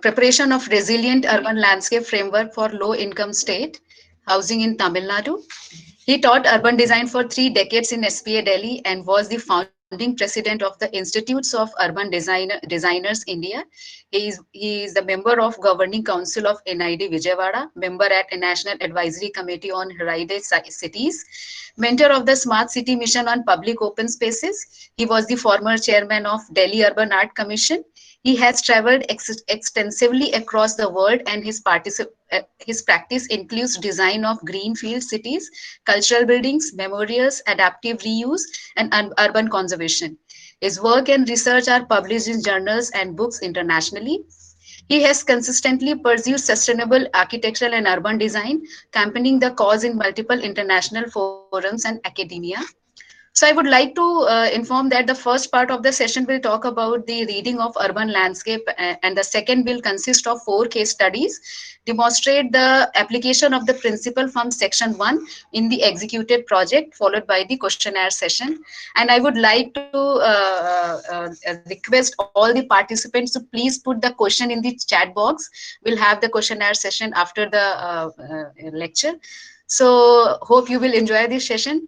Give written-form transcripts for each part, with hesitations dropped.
preparation of resilient urban landscape framework for low income state housing in Tamil Nadu. He taught urban design for 3 decades in SPA Delhi and was the founding president of the Institutes of Urban Designers India. He is the member of Governing Council of NID Vijayawada, member at a National Advisory Committee on Heritage Cities, mentor of the Smart City Mission on Public Open Spaces. He was the former chairman of Delhi Urban Art Commission. He has traveled extensively across the world, and his practice includes design of greenfield cities, cultural buildings, memorials, adaptive reuse, and urban conservation. His work and research are published in journals and books internationally. He has consistently pursued sustainable architectural and urban design, campaigning the cause in multiple international forums and academia. So I would like to inform that the first part of the session will talk about the reading of urban landscape, and the second will consist of 4 case studies, demonstrate the application of the principle from section 1 in the executed project, followed by the questionnaire session. And I would like to request all the participants to please put the question in the chat box. We'll have the questionnaire session after the lecture. So hope you will enjoy this session.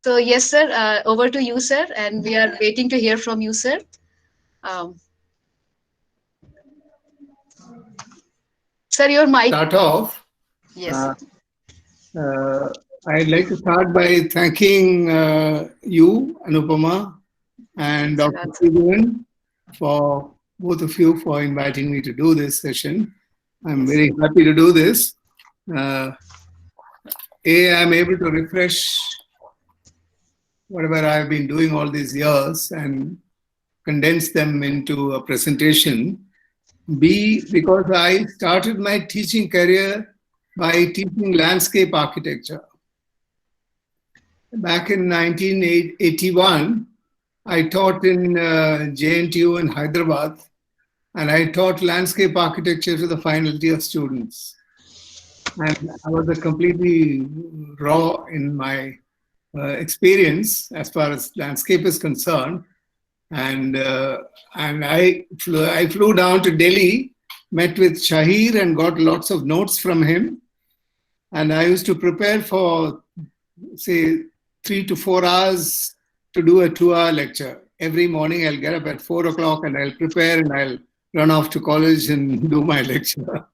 So yes, sir, over to you, sir, and we are waiting to hear from you, sir. Um, sir, your mic. Start off. Yes. Uh, I'd like to start by thanking you, Anupama, and Dr. Sivan, for both of you for inviting me to do this session. I'm very happy to do this. I'm able to refresh whatever I've been doing all these years and condense them into a presentation. B, because I started my teaching career by teaching landscape architecture. Back in 1981, I taught in JNTU in Hyderabad, and I taught landscape architecture to the final year students. And I was completely raw in my experience as far as landscape is concerned. And I flew down to Delhi, met with Shahir and got lots of notes from him. And I used to prepare for, say, 3 to 4 hours to do a 2-hour lecture. Every morning I'll get up at 4 o'clock and I'll prepare and I'll run off to college and do my lecture.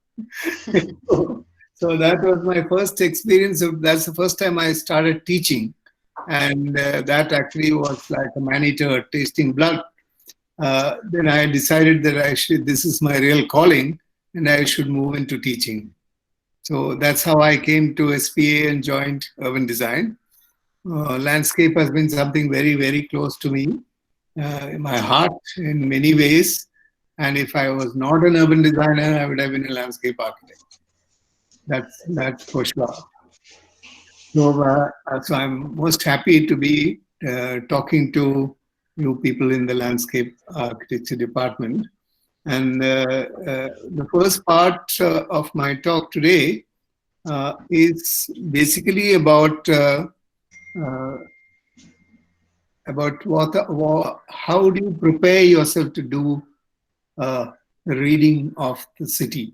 So that was my first experience. That's the first time I started teaching. And that actually was like a man-eater tasting blood. Then I decided that this is my real calling and I should move into teaching. So that's how I came to SPA and joined urban design. Landscape has been something very, very close to me, in my heart in many ways. And if I was not an urban designer, I would have been a landscape architect. That's for sure. So I'm most happy to be talking to you people in the landscape architecture department. And the first part of my talk today is basically about how do you prepare yourself to do the reading of the city,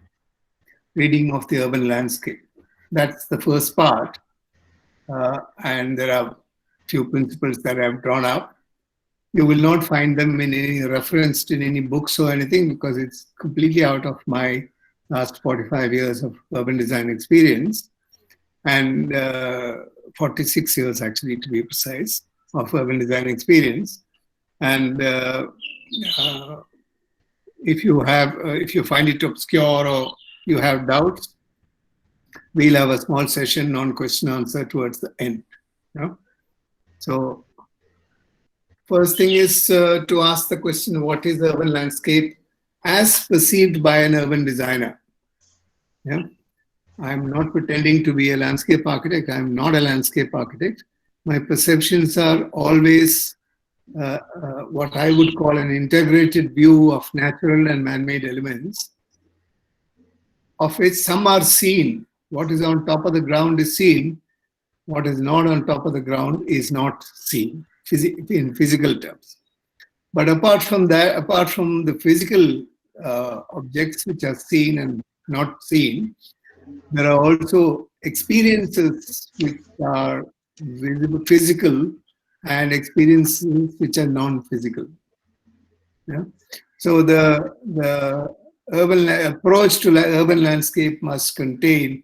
reading of the urban landscape. That's the first part. And there are few principles that I've drawn up. You will not find them in any referenced in any books or anything because it's completely out of my last 45 years of urban design experience and 46 years actually to be precise of urban design experience. And if you find it obscure or you have doubts, we'll have a small session on question answer towards the end. Yeah? So first thing is to ask the question, what is urban landscape as perceived by an urban designer? Yeah? I'm not pretending to be a landscape architect. I'm not a landscape architect. My perceptions are always what I would call an integrated view of natural and man-made elements, of which some are seen. What is on top of the ground is seen. What is not on top of the ground is not seen in physical terms. But apart from that, apart from the physical objects which are seen and not seen. There are also experiences which are visible, physical, and experiences which are non-physical. Yeah? So the approach to urban landscape must contain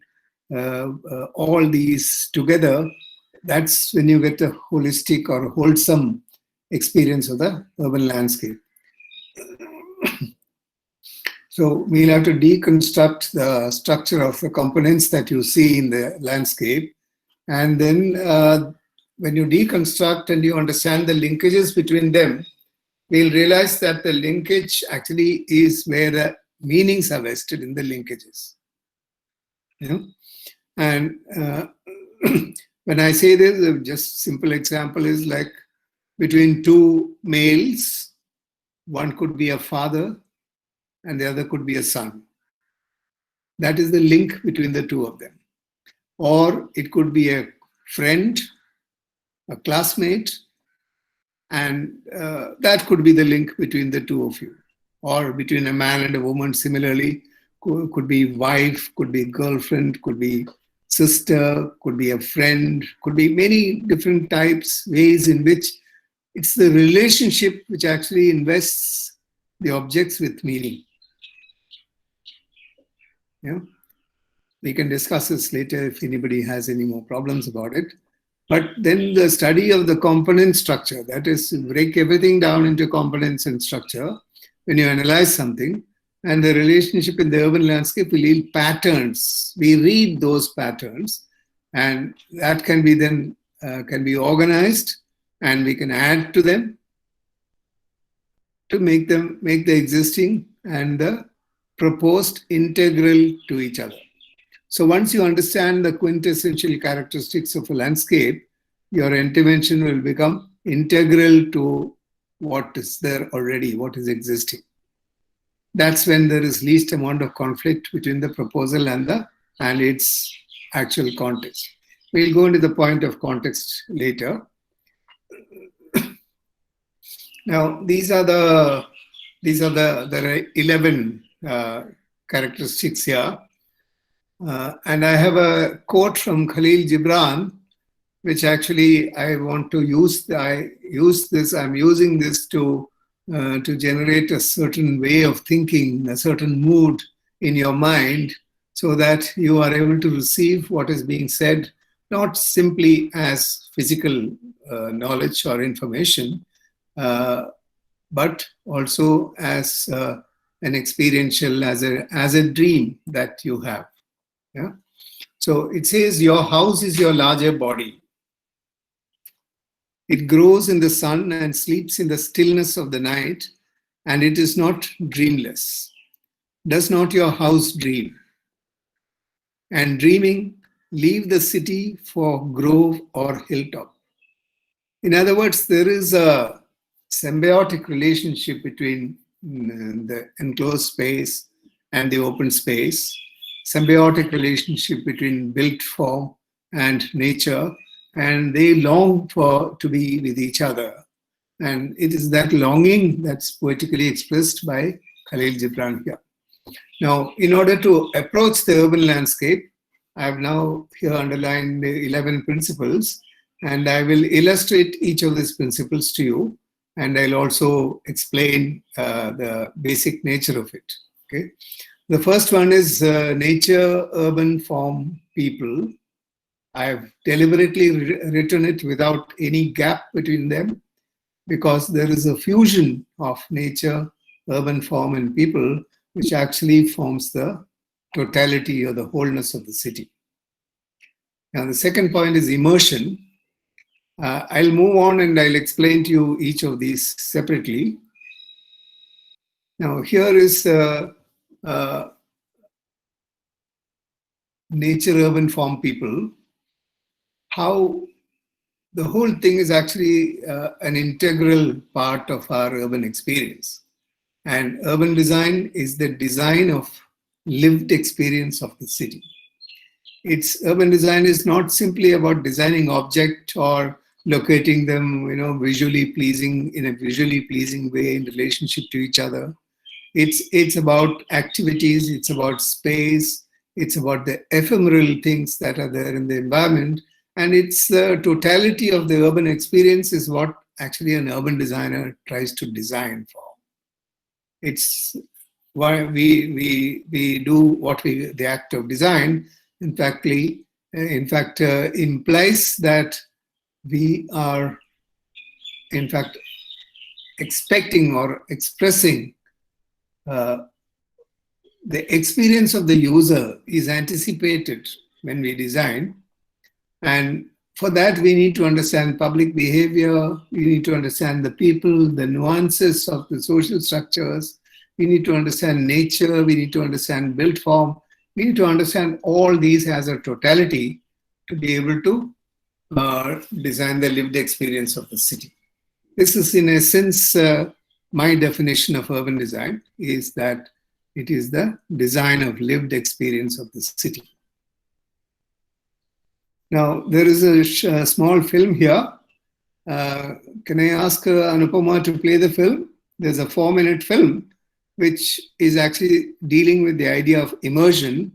all these together. That's when you get a holistic or wholesome experience of the urban landscape. So we'll have to deconstruct the structure of the components that you see in the landscape. And then when you deconstruct and you understand the linkages between them, we'll realize that the linkage actually is where the meanings are vested in the linkages. You know? And when I say this, just simple example is like between two males, one could be a father and the other could be a son. That is the link between the two of them. Or it could be a friend, a classmate, and that could be the link between the two of you. Or between a man and a woman, similarly, could be wife, could be girlfriend, could be sister, could be a friend, could be many different types, ways in which it's the relationship which actually invests the objects with meaning. Yeah, we can discuss this later if anybody has any more problems about it. But then the study of the component structure, that is, break everything down into components and structure when you analyze something, and the relationship in the urban landscape will yield patterns. We read those patterns, and that can be then can be organized, and we can add to them to make the existing and the proposed integral to each other. So once you understand the quintessential characteristics of a landscape, your intervention will become integral to what is there already, what is existing. That's when there is least amount of conflict between the proposal and its actual context. We'll go into the point of context later. Now, these are the 11 characteristics here. And I have a quote from Khalil Gibran, which actually I want to use. I'm using this to generate a certain way of thinking, a certain mood in your mind, so that you are able to receive what is being said, not simply as physical knowledge or information, but also as an experiential, as a dream that you have. Yeah. So it says, your house is your larger body. It grows in the sun and sleeps in the stillness of the night, and it is not dreamless. Does not your house dream? And dreaming, leave the city for grove or hilltop. In other words, there is a symbiotic relationship between the enclosed space and the open space, symbiotic relationship between built form and nature, and they long to be with each other. And it is that longing that's poetically expressed by Khalil Gibran here. Now, in order to approach the urban landscape, I have now here underlined the 11 principles, and I will illustrate each of these principles to you, and I'll also explain the basic nature of it. Okay. The first one is nature, urban, form, people. I have deliberately written it without any gap between them, because there is a fusion of nature, urban form, and people, which actually forms the totality or the wholeness of the city. Now, the second point is immersion. I'll move on and I'll explain to you each of these separately. Now, here is nature, urban, form, people. How the whole thing is actually an integral part of our urban experience. And urban design is the design of lived experience of the city. Urban design is not simply about designing object or locating them, visually pleasing in a visually pleasing way in relationship to each other. It's about activities, it's about space, it's about the ephemeral things that are there in the environment, and it's the totality of the urban experience is what actually an urban designer tries to design for. It's why we do what we the act of design. In fact, implies that we are in fact expecting or expressing the experience of the user is anticipated when we design. And for that, we need to understand public behavior, we need to understand the people, the nuances of the social structures, we need to understand nature, we need to understand built form, we need to understand all these as a totality to be able to design the lived experience of the city. This is, in essence, my definition of urban design is that it is the design of lived experience of the city. Now, there is a small film here. Can I ask Anupama to play the film? There's a 4-minute film which is actually dealing with the idea of immersion.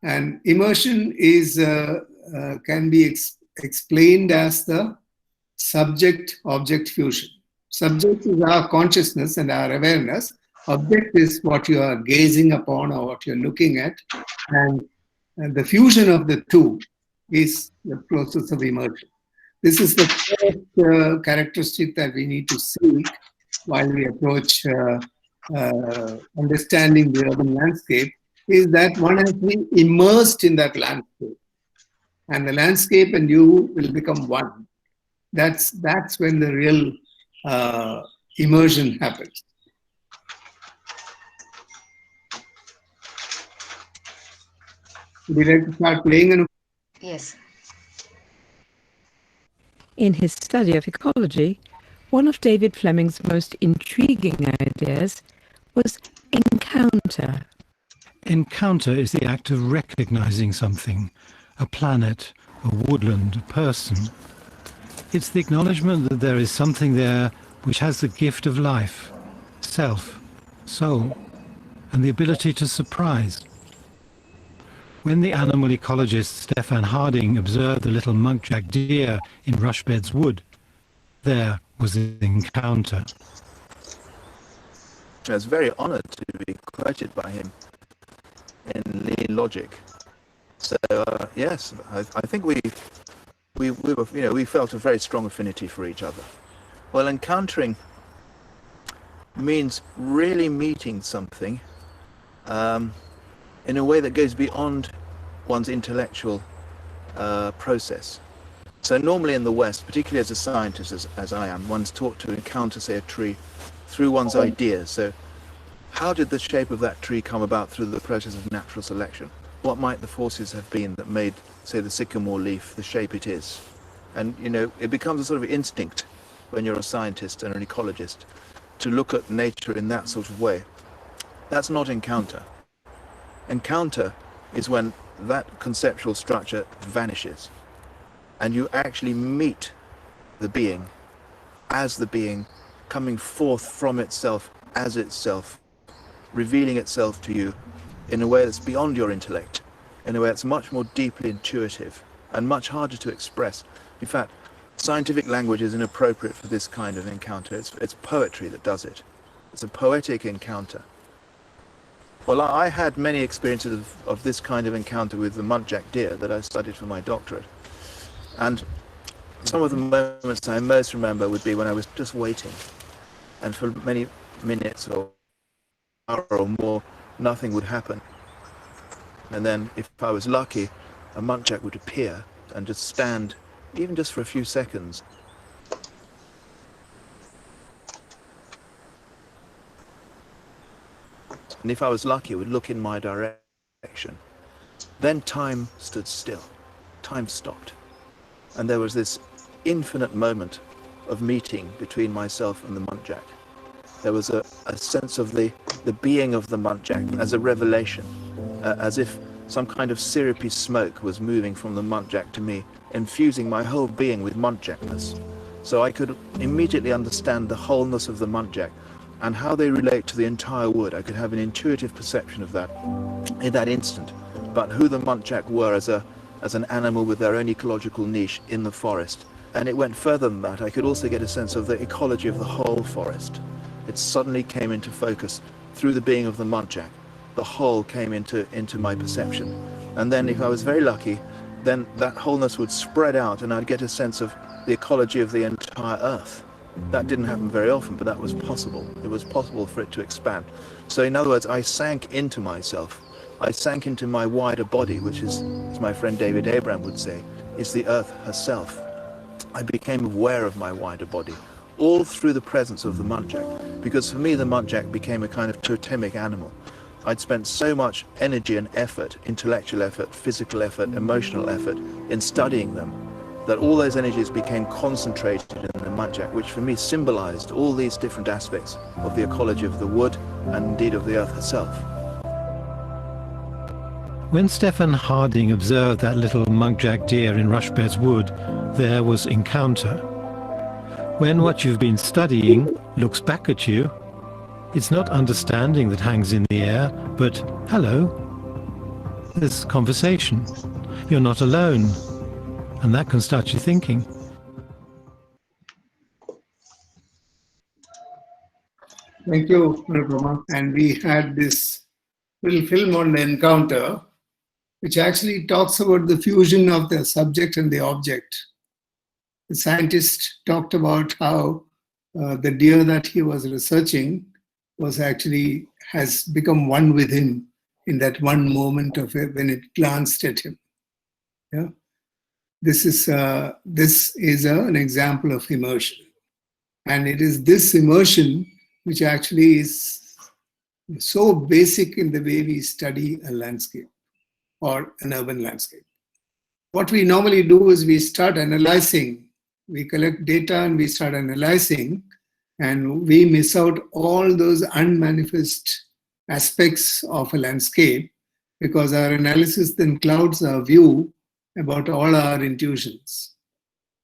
And immersion is can be explained as the subject-object fusion. Subject is our consciousness and our awareness. Object is what you are gazing upon or what you're looking at. And the fusion of the two is the process of immersion. This is the first characteristic that we need to seek while we approach understanding the urban landscape, is that one has to be immersed in that landscape. And the landscape and you will become one. That's when the real immersion happens. Would you like to start playing? Yes. In his study of ecology, one of David Fleming's most intriguing ideas was encounter. Encounter is the act of recognizing something, a planet, a woodland, a person. It's the acknowledgement that there is something there which has the gift of life, self, soul, and the ability to surprise. When the animal ecologist Stefan Harding observed the little muntjac deer in Rushbeds Wood, there was an encounter. I was very honoured to be quoted by him in Lean Logic. So yes, I think we were, we felt a very strong affinity for each other. Well, encountering means really meeting something in a way that goes beyond one's intellectual process. So normally in the West, particularly as a scientist, as I am, one's taught to encounter, say, a tree through one's ideas. So how did the shape of that tree come about through the process of natural selection? What might the forces have been that made, say, the sycamore leaf the shape it is? And, it becomes a sort of instinct when you're a scientist and an ecologist to look at nature in that sort of way. That's not encounter. Encounter is when that conceptual structure vanishes and you actually meet the being as the being, coming forth from itself as itself, revealing itself to you in a way that's beyond your intellect, in a way that's much more deeply intuitive and much harder to express. In fact, scientific language is inappropriate for this kind of encounter. It's poetry that does it. It's a poetic encounter. Well, I had many experiences of this kind of encounter with the muntjac deer that I studied for my doctorate. And some of the moments I most remember would be when I was just waiting, and for many minutes or hour or more, nothing would happen. And then, if I was lucky, a muntjac would appear and just stand, even just for a few seconds. And if I was lucky, it would look in my direction. Then time stood still. Time stopped. And there was this infinite moment of meeting between myself and the muntjac. There was a sense of the being of the muntjac as a revelation, as if some kind of syrupy smoke was moving from the muntjac to me, infusing my whole being with muntjacness. So I could immediately understand the wholeness of the muntjac, and how they relate to the entire wood. I could have an intuitive perception of that in that instant, but who the muntjac were as an animal with their own ecological niche in the forest. And it went further than that. I could also get a sense of the ecology of the whole forest. It suddenly came into focus through the being of the muntjac. The whole came into my perception. And then if I was very lucky, then that wholeness would spread out and I'd get a sense of the ecology of the entire earth. That didn't happen very often, but that was possible. It was possible for it to expand. So in other words, I sank into myself. I sank into my wider body, which is, as my friend David Abraham would say, is the earth herself. I became aware of my wider body, all through the presence of the muntjac, because for me the muntjac became a kind of totemic animal. I'd spent so much energy and effort, intellectual effort, physical effort, emotional effort in studying them, that all those energies became concentrated in the muntjac, which for me symbolized all these different aspects of the ecology of the wood and indeed of the earth herself. When Stephen Harding observed that little muntjac deer in Rushbeds Wood, there was encounter. When what you've been studying looks back at you, it's not understanding that hangs in the air, but hello, there's conversation. You're not alone. And that can start you thinking. Thank you, Anupama. And we had this little film on the encounter, which actually talks about the fusion of the subject and the object. The scientist talked about how the deer that he was researching has become one with him in that one moment of it when it glanced at him. Yeah, this is an example of immersion, and it is this immersion which actually is so basic in the way we study a landscape or an urban landscape. What we normally do is we start analyzing, we collect data and we start analyzing, and we miss out all those unmanifest aspects of a landscape because our analysis then clouds our view about all our intuitions.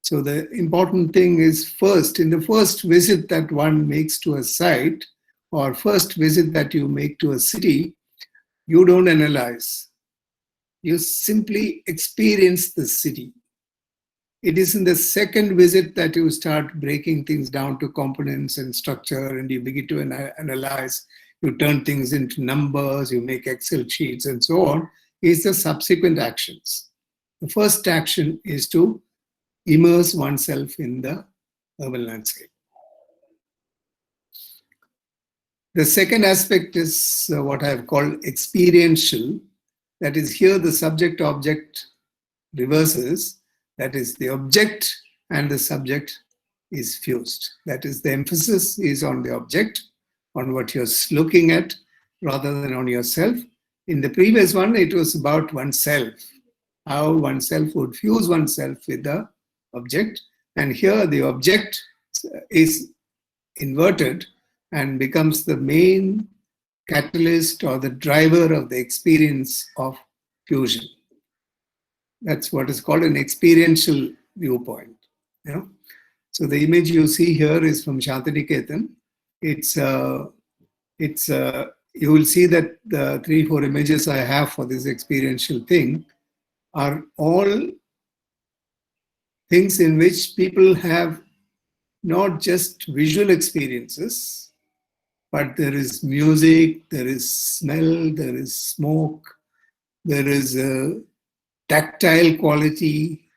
So the important thing is first, in the first visit that one makes to a site or first visit that you make to a city, you don't analyze. You simply experience the city. It is in the second visit that you start breaking things down to components and structure, and you begin to analyze. You turn things into numbers, you make Excel sheets and so on. It's the subsequent actions. The first action is to immerse oneself in the urban landscape. The second aspect is what I have called experiential. That is, here the subject-object reverses. That is, the object and the subject is fused. That is, the emphasis is on the object, on what you're looking at, rather than on yourself. In the previous one, it was about oneself, how oneself would fuse oneself with the object. And here the object is inverted and becomes the main catalyst or the driver of the experience of fusion. That's what is called an experiential viewpoint. You know? So the image you see here is from Shantiniketan. You will see that the 3-4 images I have for this experiential thing are all things in which people have not just visual experiences, but there is music, there is smell, there is smoke, there is a tactile quality,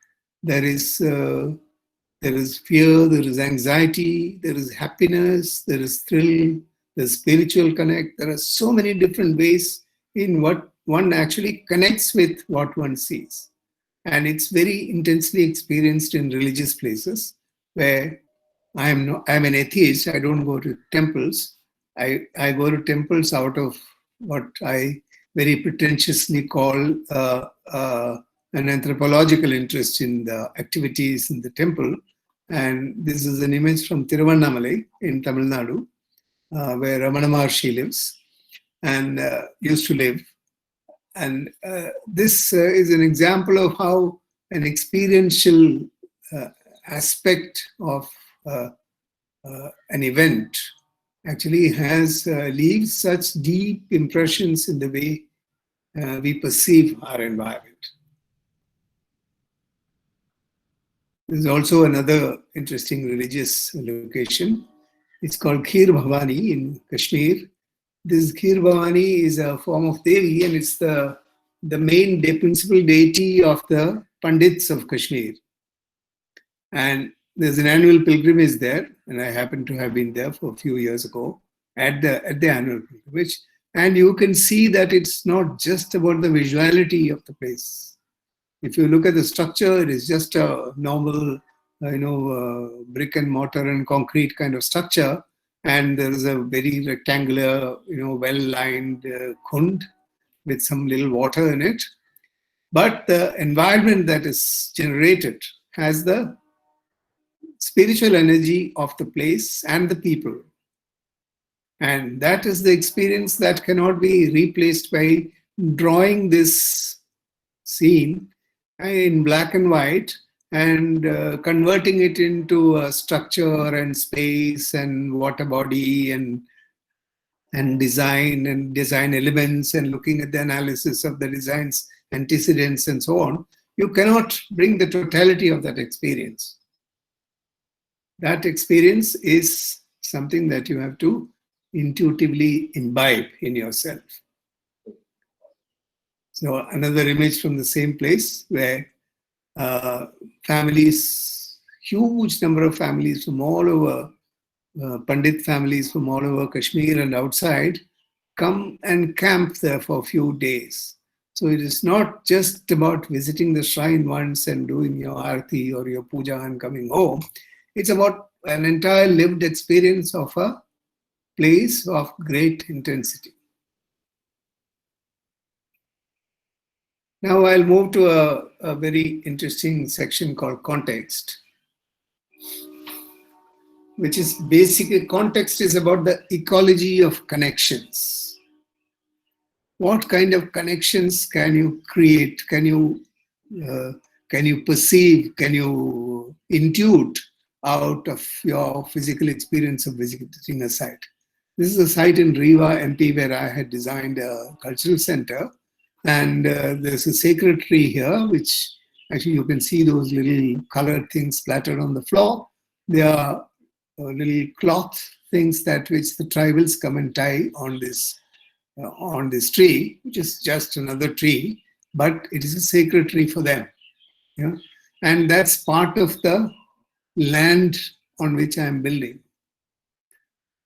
there is fear, there is anxiety, there is happiness, there is thrill, there's spiritual connect. There are so many different ways in what one actually connects with what one sees. And it's very intensely experienced in religious places where I'm an atheist. I don't go to temples. I go to temples out of what I very pretentiously call an anthropological interest in the activities in the temple. And this is an image from Tiruvannamalai in Tamil Nadu, where Ramana Maharshi lives and used to live. And this is an example of how an experiential aspect of an event actually leaves such deep impressions in the way we perceive our environment. There's also another interesting religious location. It's called Kheer Bhavani in Kashmir. This Kheer Bhavani is a form of Devi, and it's the main principal deity of the Pandits of Kashmir. And there's an annual pilgrimage there, and I happen to have been there for a few years ago at the annual pilgrimage. And you can see that it's not just about the visuality of the place. If you look at the structure, it is just a normal, brick and mortar and concrete kind of structure. And there is a very rectangular, well-lined kund with some little water in it. But the environment that is generated has the spiritual energy of the place and the people. And that is the experience that cannot be replaced by drawing this scene in black and white and converting it into a structure and space and water body and design elements and looking at the analysis of the design's antecedents and so on. You cannot bring the totality of that experience. That experience is something that you have to intuitively imbibe in yourself. So another image from the same place where families, huge number of families from all over, Pandit families from all over Kashmir and outside, come and camp there for a few days. So it is not just about visiting the shrine once and doing your arti or your puja and coming home. It's about an entire lived experience of a place of great intensity. Now I'll move to a very interesting section called context, which is basically, context is about the ecology of connections. What kind of connections can you create? Can you perceive? Can you intuit out of your physical experience of visiting a site? This is a site in Rewa, MP, where I had designed a cultural center. And there's a sacred tree here, which actually you can see those little colored things splattered on the floor. They are little cloth things which the tribals come and tie on this tree, which is just another tree, but it is a sacred tree for them. Yeah? And that's part of the land on which I am building.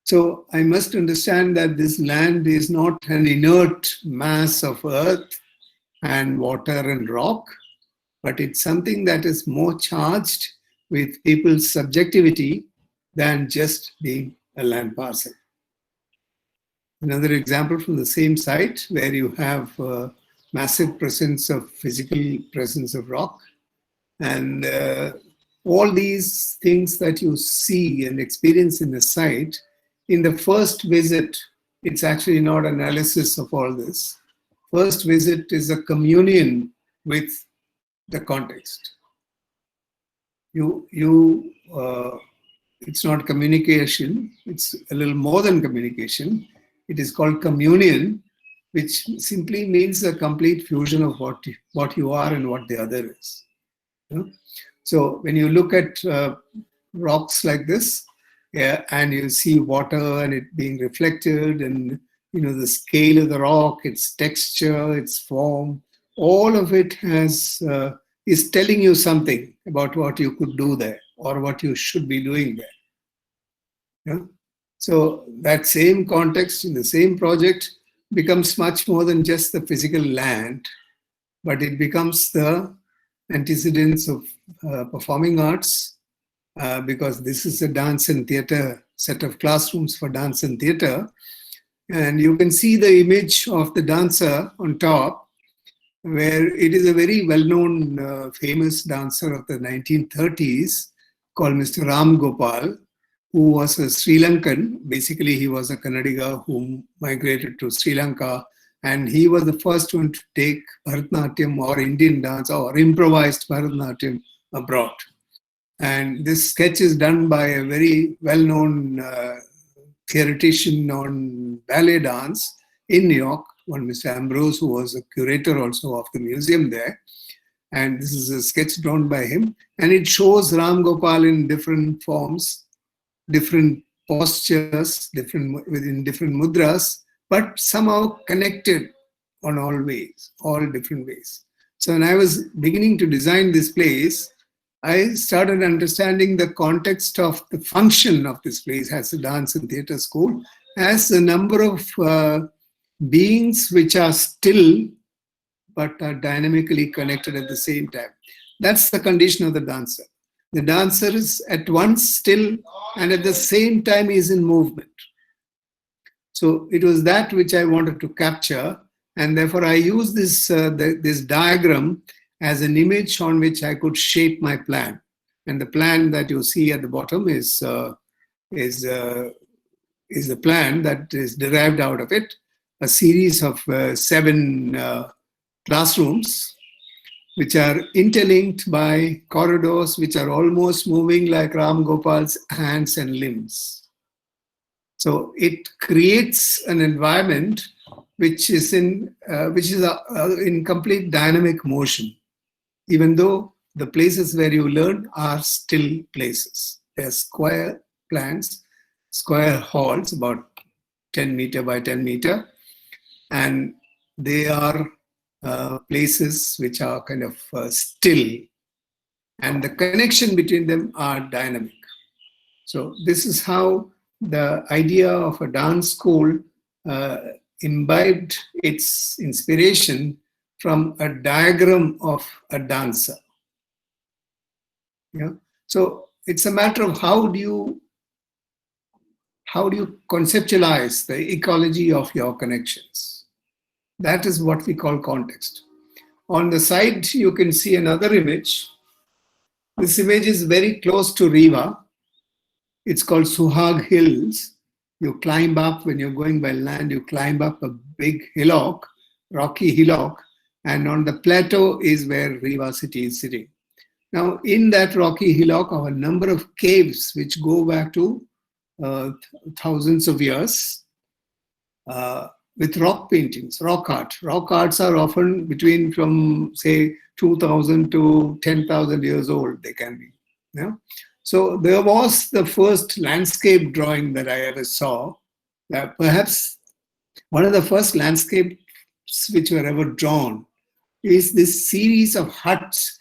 So I must understand that this land is not an inert mass of earth and water and rock, but it's something that is more charged with people's subjectivity than just being a land parcel. Another example from the same site where you have massive physical presence of rock, and all these things that you see and experience in the site. In the first visit, it's actually not analysis of all this. First visit is a communion with the context. It's not communication, it's a little more than communication. It is called communion, which simply means a complete fusion of what you are and what the other is. So when you look at rocks like this, and you see water and it being reflected, and the scale of the rock, its texture, its form, all of it is telling you something about what you could do there or what you should be doing there. Yeah? So that same context in the same project becomes much more than just the physical land, but it becomes the antecedents of performing arts, because this is a dance and theater set of classrooms for dance and theater. And you can see the image of the dancer on top, where it is a very well-known, famous dancer of the 1930s called Mr. Ram Gopal, who was a Sri Lankan. Basically, he was a Kannadiga who migrated to Sri Lanka, and he was the first one to take Bharatanatyam or Indian dance or improvised Bharatanatyam abroad. And this sketch is done by a very well-known theoretician on ballet dance in New York, one Mr. Ambrose, who was a curator also of the museum there. And this is a sketch drawn by him. And it shows Ram Gopal in different forms, different postures, within different mudras, but somehow connected on all different ways. So when I was beginning to design this place, I started understanding the context of the function of this place as a dance and theatre school, as a number of beings which are still but are dynamically connected at the same time. That's the condition of the dancer. The dancer is at once still and at the same time is in movement. So it was that which I wanted to capture, and therefore I used this diagram as an image on which I could shape my plan. And the plan that you see at the bottom is the plan that is derived out of it, a series of 7 classrooms which are interlinked by corridors which are almost moving like Ram Gopal's hands and limbs. So it creates an environment which is in complete dynamic motion, even though the places where you learn are still places. They're square plans, square halls, about 10 meter by 10 meter, and they are places which are kind of still, and the connection between them are dynamic. So this is how the idea of a dance school imbibed its inspiration from a diagram of a dancer. Yeah. So it's a matter of how do you conceptualize the ecology of your connections. That is what we call context. On the side, you can see another image. This image is very close to Rewa. It's called Suhag Hills. You climb up, when you're going by land, you climb up a big hillock, rocky hillock, and on the plateau is where Rewa city is sitting. Now, in that rocky hillock are a number of caves which go back to thousands of years, with rock paintings, rock art. Rock arts are often from say 2,000 to 10,000 years old, they can be. Yeah? So there was the first landscape drawing that I ever saw. Perhaps one of the first landscapes which were ever drawn is this series of huts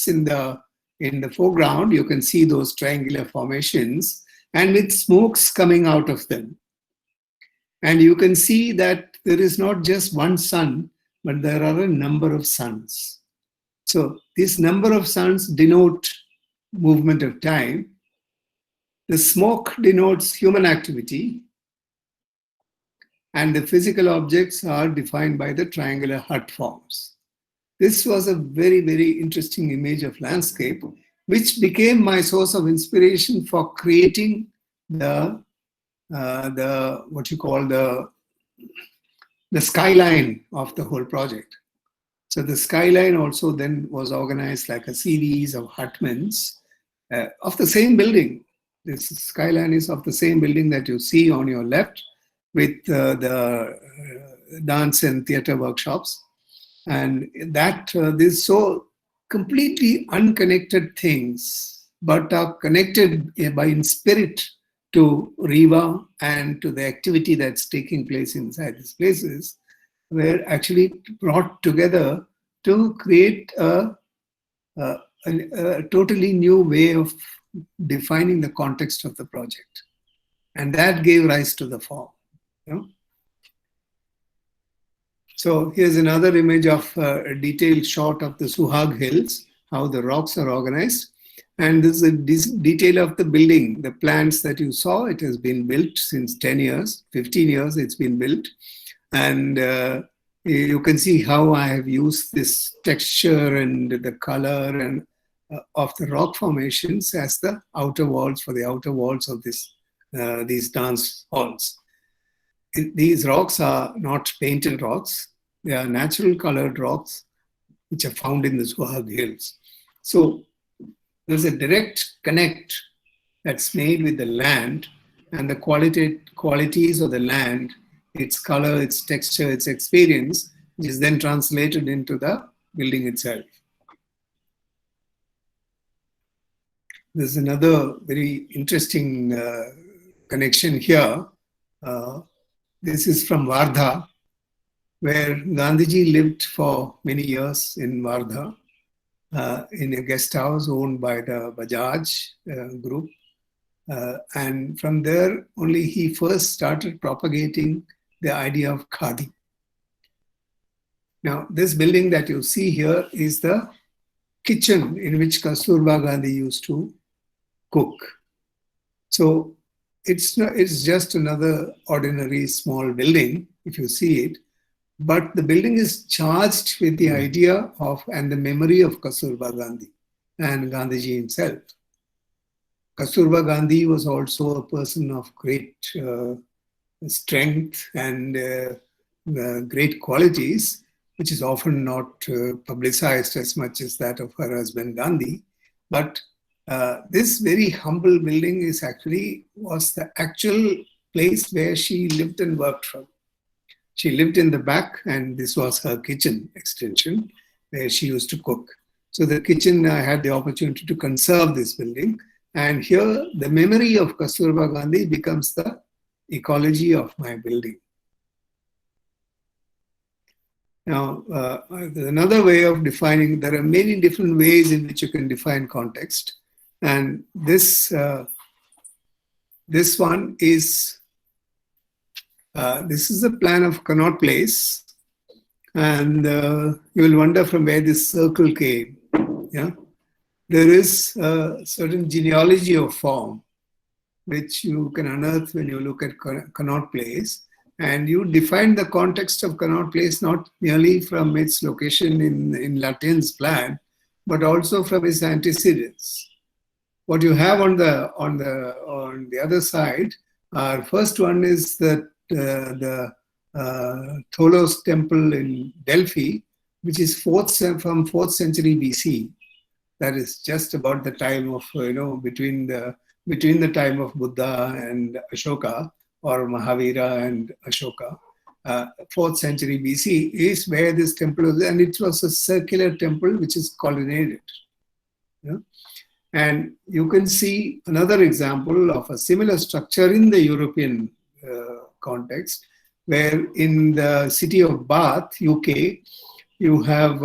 in the foreground. You can see those triangular formations and with smokes coming out of them. And you can see that there is not just one sun, but there are a number of suns. So this number of suns denote movement of time. The smoke denotes human activity. And the physical objects are defined by the triangular hut forms. This was a very, very interesting image of landscape, which became my source of inspiration for creating the skyline of the whole project. So the skyline also then was organized like a series of hutments of the same building. This skyline is of the same building that you see on your left, with the dance and theater workshops. And that these so completely unconnected things, but are connected in spirit to Rewa and to the activity that's taking place inside these places, were actually brought together to create a totally new way of defining the context of the project. And that gave rise to the form. You know? So here's another image of a detailed shot of the Suhag Hills, how the rocks are organized. And this is a detail of the building, the plans that you saw. It has been built since 10 years, 15 years it's been built. And you can see how I have used this texture and the color and of the rock formations as the outer walls for the outer walls of these dance halls. These rocks are not painted rocks. They are natural colored rocks which are found in the Suhag Hills. So there's a direct connect that's made with the land and the qualities of the land, its color, its texture, its experience, which is then translated into the building itself. There's another very interesting connection here. This is from Wardha, where Gandhiji lived for many years in Wardha, in a guest house owned by the Bajaj group. And from there, only he first started propagating the idea of khadi. Now, this building that you see here is the kitchen in which Kasturba Gandhi used to cook. So it's just another ordinary small building, if you see it, but the building is charged with the idea of and the memory of Kasturba Gandhi and Gandhiji himself. Kasturba Gandhi was also a person of great strength and great qualities, which is often not publicized as much as that of her husband Gandhi. But this very humble building was the actual place where she lived and worked from. She lived in the back, and this was her kitchen extension where she used to cook. So the kitchen, I had the opportunity to conserve this building. And here, the memory of Kasturba Gandhi becomes the ecology of my building. Now, another way of defining, there are many different ways in which you can define context. And this one is, this is a plan of Connaught Place. And you will wonder from where this circle came. Yeah, there is a certain genealogy of form, which you can unearth when you look at Connaught Place. And you define the context of Connaught Place not merely from its location in Latin's plan, but also from its antecedents. What you have on the other side, first one is the Tholos temple in Delphi, which is from 4th century BC. That is just about the time of between the time of Buddha and Ashoka, or Mahavira and Ashoka. 4th century BC is where this temple was, and it was a circular temple which is colonnaded. Yeah? And you can see another example of a similar structure in the European context, where in the city of Bath, UK, you have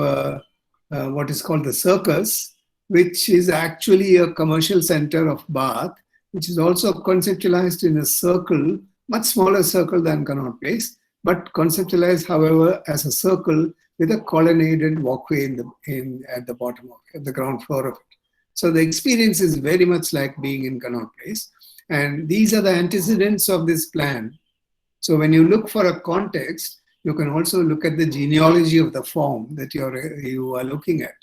what is called the Circus, which is actually a commercial center of Bath, which is also conceptualized in a circle, much smaller circle than Connaught Place, but conceptualized, however, as a circle with a colonnaded walkway at the bottom of it, at the ground floor of it. So the experience is very much like being in Connaught Place. And these are the antecedents of this plan. So when you look for a context, you can also look at the genealogy of the form that you are looking at.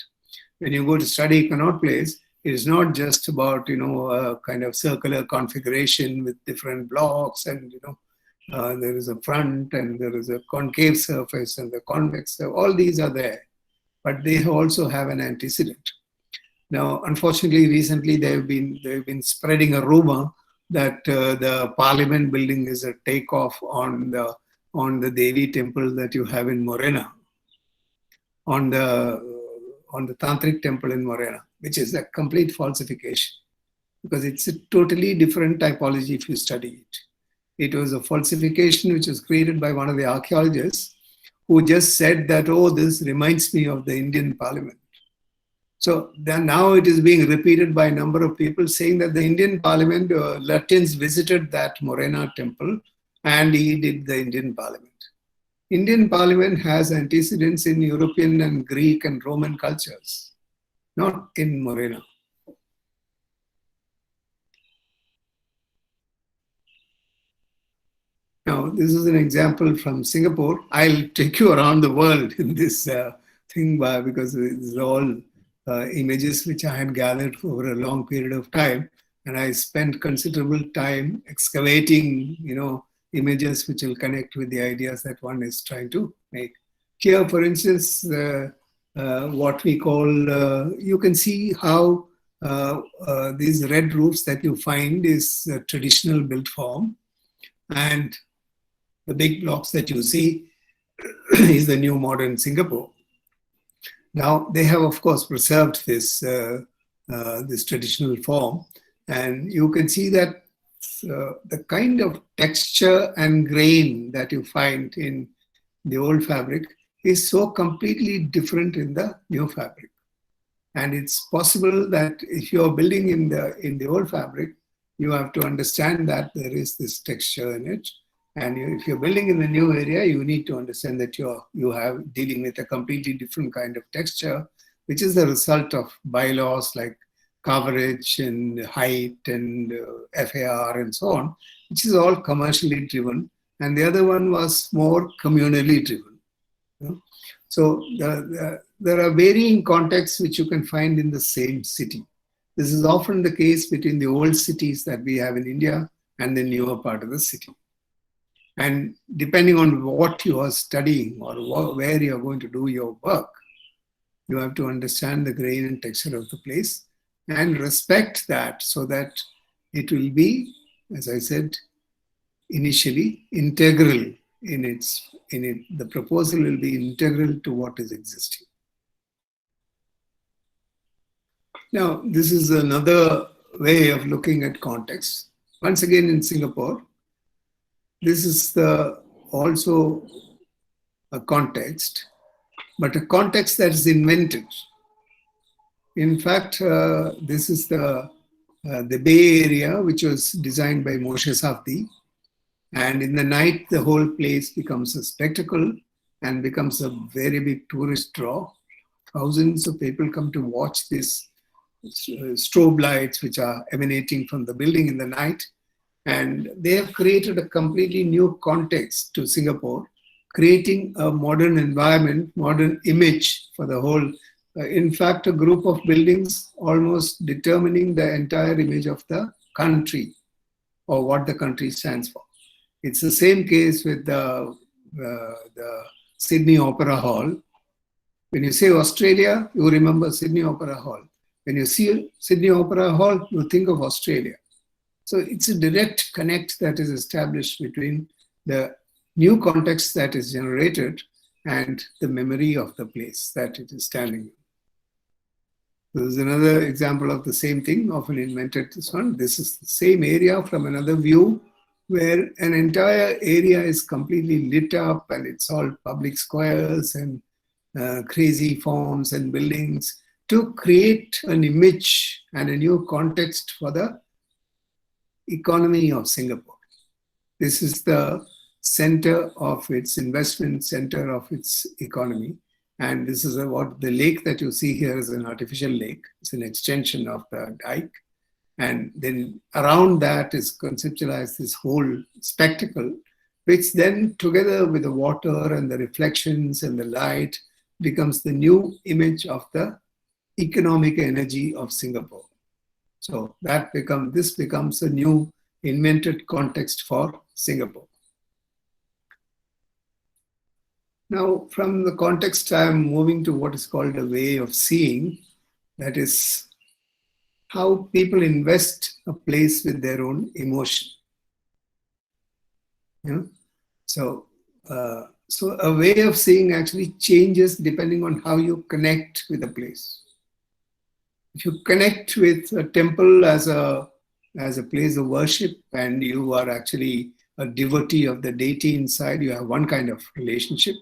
When you go to study Connaught Place, it is not just about, a kind of circular configuration with different blocks and, there is a front and there is a concave surface and the convex surface. All these are there, but they also have an antecedent. Now, unfortunately, recently they've been spreading a rumor that the Parliament building is a takeoff on the Devi temple that you have in Morena, on the Tantric temple in Morena, which is a complete falsification, because it's a totally different typology if you study it. It was a falsification which was created by one of the archaeologists who just said that, oh, this reminds me of the Indian Parliament. So then now it is being repeated by a number of people saying that the Indian Parliament, Latins visited that Morena temple and he did the Indian Parliament. Indian Parliament has antecedents in European and Greek and Roman cultures, not in Morena. Now, this is an example from Singapore. I'll take you around the world in this thing because it's all images which I had gathered over a long period of time. And I spent considerable time excavating, images which will connect with the ideas that one is trying to make. Here, for instance, what we call, you can see how these red roofs that you find is a traditional built form, and the big blocks that you see is the new modern Singapore. Now, they have, of course, preserved this, this traditional form, and you can see that the kind of texture and grain that you find in the old fabric is so completely different in the new fabric. And it's possible that if you're building in the old fabric, you have to understand that there is this texture in it. And if you're building in the new area, you need to understand that you have dealing with a completely different kind of texture, which is the result of bylaws like coverage and height and FAR and so on, which is all commercially driven. And the other one was more communally driven. You know? So there are varying contexts which you can find in the same city. This is often the case between the old cities that we have in India and the newer part of the city. And depending on what you are studying or where you are going to do your work, you have to understand the grain and texture of the place and respect that so that it will be, as I said, initially integral in it. The proposal will be integral to what is existing. Now, this is another way of looking at context. Once again, in Singapore, this is also a context, but a context that is invented. In fact, this is the Bay Area, which was designed by Moshe Safdie. And in the night, the whole place becomes a spectacle and becomes a very big tourist draw. Thousands of people come to watch these strobe lights which are emanating from the building in the night. And they have created a completely new context to Singapore, creating a modern environment, modern image for the whole. In fact, a group of buildings almost determining the entire image of the country or what the country stands for. It's the same case with the Sydney Opera Hall. When you say Australia, you remember Sydney Opera Hall. When you see Sydney Opera Hall, you think of Australia. So it's a direct connect that is established between the new context that is generated and the memory of the place that it is standing in. This is another example of the same thing, often invented this one. This is the same area from another view where an entire area is completely lit up and it's all public squares and crazy forms and buildings to create an image and a new context for the economy of Singapore. This is the center of its investment, center of its economy. And this is what the lake that you see here is an artificial lake. It's an extension of the dike. And then around that is conceptualized this whole spectacle, which then together with the water and the reflections and the light becomes the new image of the economic energy of Singapore. So this becomes a new invented context for Singapore. Now, from the context, I'm moving to what is called a way of seeing. That is how people invest a place with their own emotion. You know? So a way of seeing actually changes depending on how you connect with a place. If you connect with a temple as a place of worship and you are actually a devotee of the deity inside, you have one kind of relationship.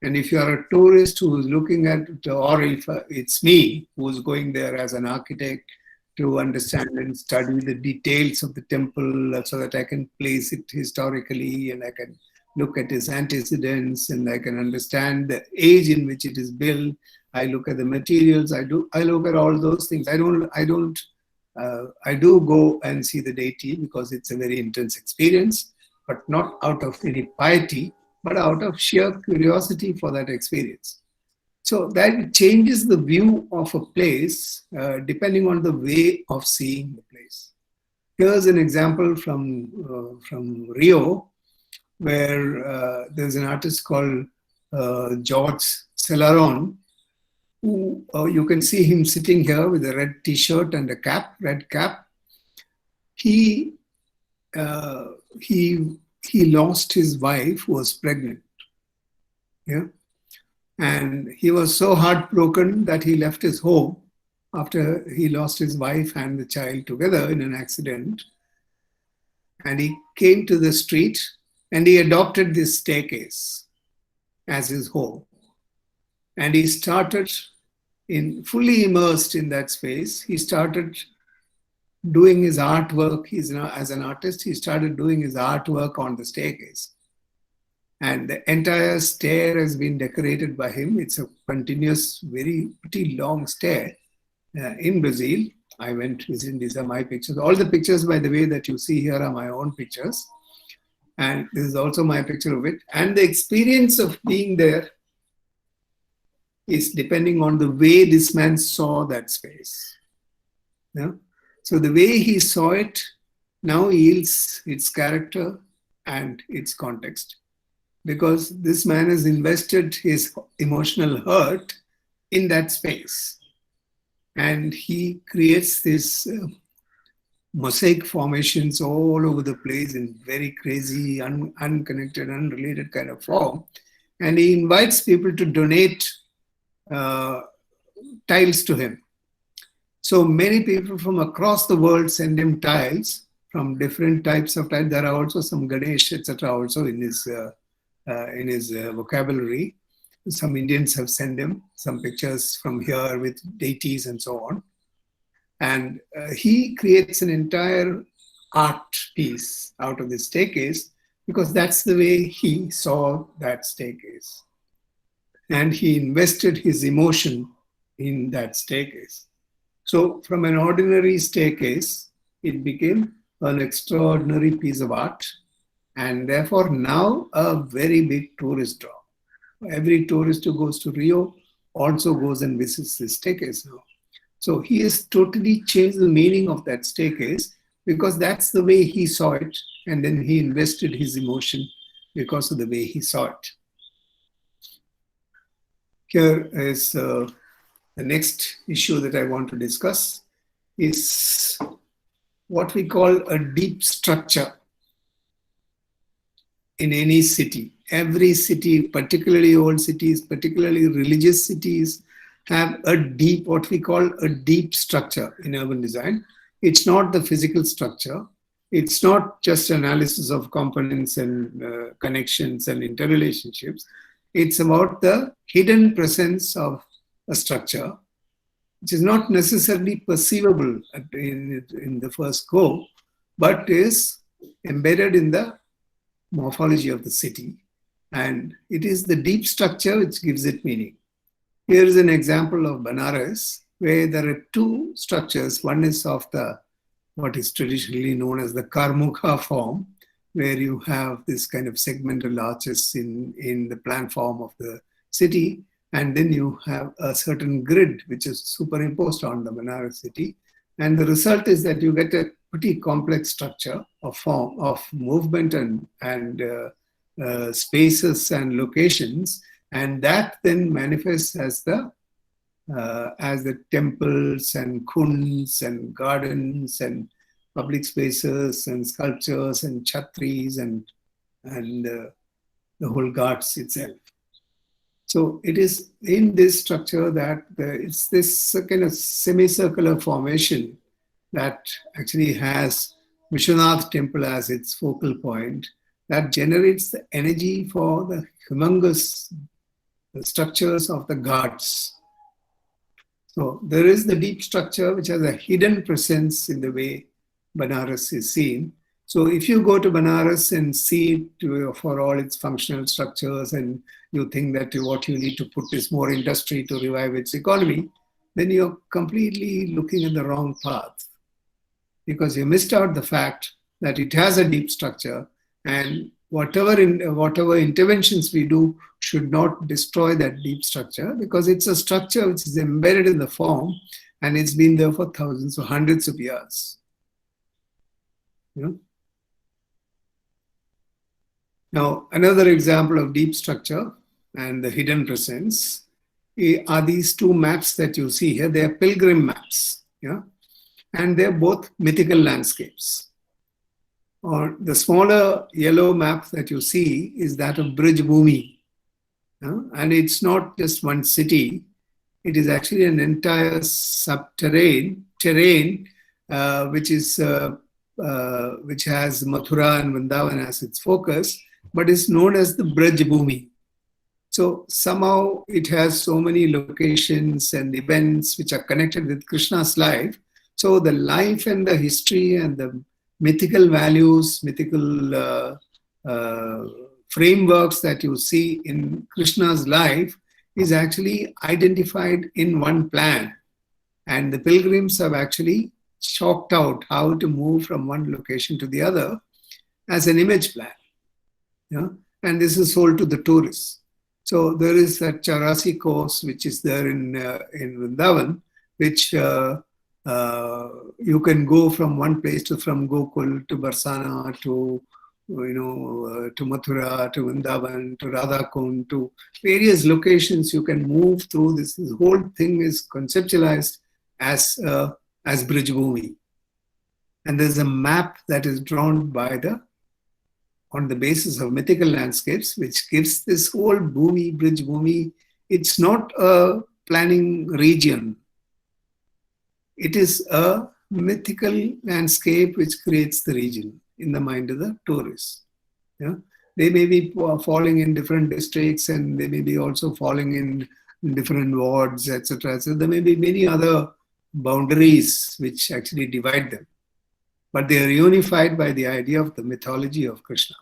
And if you are a tourist who is looking at, or if it's me who's going there as an architect to understand and study the details of the temple so that I can place it historically and I can look at its antecedents and I can understand the age in which it is built. I look at the materials. I look at all those things. I do go and see the deity because it's a very intense experience, but not out of any piety, but out of sheer curiosity for that experience. So that changes the view of a place depending on the way of seeing the place. Here's an example from Rio, where there's an artist called George Celaron, who you can see him sitting here with a red t-shirt and a cap, red cap. He lost his wife who was pregnant. Yeah. And he was so heartbroken that he left his home after he lost his wife and the child together in an accident. And he came to the street and he adopted this staircase as his home. And he started fully immersed in that space. He started doing his artwork. As an artist, he started doing his artwork on the staircase. And the entire stair has been decorated by him. It's a continuous, pretty long stair in Brazil. I went visiting. These are my pictures. All the pictures, by the way, that you see here are my own pictures. And this is also my picture of it. And the experience of being there is depending on the way this man saw that space. Yeah? So the way he saw it now yields its character and its context, because this man has invested his emotional hurt in that space. And he creates this mosaic formations all over the place in very crazy, unconnected, unrelated kind of form. And he invites people to donate tiles to him. So many people from across the world send him tiles from different types of tiles. There are also some Ganesh, etc. also in his vocabulary. Some Indians have sent him some pictures from here with deities and so on. And he creates an entire art piece out of the staircase because that's the way he saw that staircase. And he invested his emotion in that staircase. So from an ordinary staircase, it became an extraordinary piece of art, and therefore now a very big tourist draw. Every tourist who goes to Rio also goes and visits this staircase now. So he has totally changed the meaning of that staircase because that's the way he saw it, and then he invested his emotion because of the way he saw it. Here is the next issue that I want to discuss is what we call a deep structure in any city. Every city, particularly old cities, particularly religious cities, have what we call a deep structure in urban design. It's not the physical structure. It's not just analysis of components and connections and interrelationships. It's about the hidden presence of a structure, which is not necessarily perceivable in the first go, but is embedded in the morphology of the city. And it is the deep structure which gives it meaning. Here is an example of Banaras, where there are two structures. One is of what is traditionally known as the Karmukha form, where you have this kind of segmental arches in the plan form of the city. And then you have a certain grid which is superimposed on the Banaras city. And the result is that you get a pretty complex structure of form, of movement and spaces and locations. And that then manifests as the temples and kunds and gardens and public spaces and sculptures and chhatris and the whole Ghats itself. So it is in this structure that it's this kind of semicircular formation that actually has Vishwanath temple as its focal point that generates the energy for the humongous structures of the Ghats. So there is the deep structure which has a hidden presence in the way Banaras is seen. So if you go to Banaras and see it for all its functional structures and you think that what you need to put is more industry to revive its economy, then you're completely looking at the wrong path because you missed out the fact that it has a deep structure, and whatever interventions we do should not destroy that deep structure because it's a structure which is embedded in the form and it's been there for thousands or hundreds of years. You know? Now, another example of deep structure and the hidden presence are these two maps that you see here. They are pilgrim maps, yeah, and they're both mythical landscapes. Or the smaller yellow map that you see is that of Brij Bhumi, yeah? And it's not just one city. It is actually an entire terrain, which has Mathura and Vrindavan as its focus, but is known as the Braj Bhumi. So somehow it has so many locations and events which are connected with Krishna's life. So the life and the history and the mythical values, mythical frameworks that you see in Krishna's life is actually identified in one plan. And the pilgrims have actually chalked out how to move from one location to the other as an image plan. Yeah? And this is sold to the tourists. So there is that Charasi course, which is there in Vrindavan, which you can go from one place from Gokul to Barsana to to Mathura, to Vrindavan, to Radhakund, to various locations. You can move through this. This whole thing is conceptualized as Brij Bhumi. And there's a map that is drawn on the basis of mythical landscapes, which gives this whole Bhumi, Brij Bhumi. It's not a planning region. It is a mythical landscape which creates the region in the mind of the tourists. Yeah? They may be falling in different districts, and they may be also falling in different wards, etc. So there may be many other boundaries which actually divide them. But they are unified by the idea of the mythology of Krishna.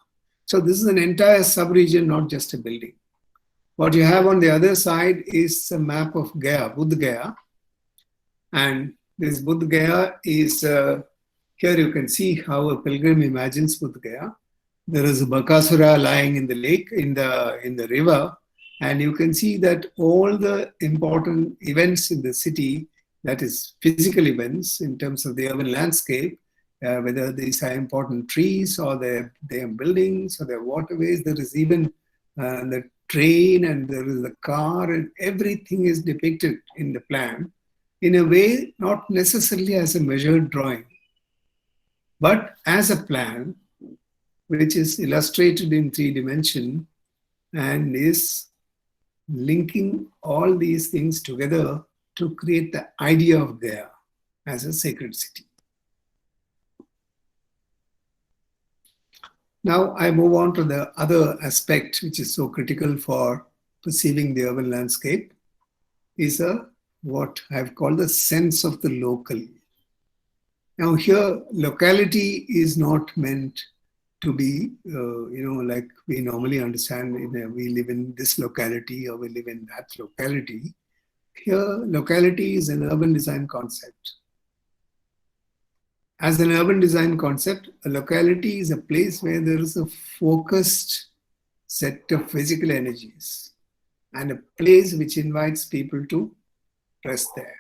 So this is an entire sub-region, not just a building. What you have on the other side is a map of Gaya, Bodh Gaya. And this Bodh Gaya is, here you can see how a pilgrim imagines Bodh Gaya. There is a Bakasura lying in the lake, in the river. And you can see that all the important events in the city, that is physical events in terms of the urban landscape, whether these are important trees or they are buildings or they are waterways, there is even the train and there is the car, and everything is depicted in the plan in a way not necessarily as a measured drawing, but as a plan which is illustrated in 3 dimensions and is linking all these things together to create the idea of Gaya as a sacred city. Now I move on to the other aspect which is so critical for perceiving the urban landscape, is what I've called the sense of the local. Now here, locality is not meant to be, like we normally understand, we live in this locality or we live in that locality. Here, locality is an urban design concept. As an urban design concept, a locality is a place where there is a focused set of physical energies and a place which invites people to rest there.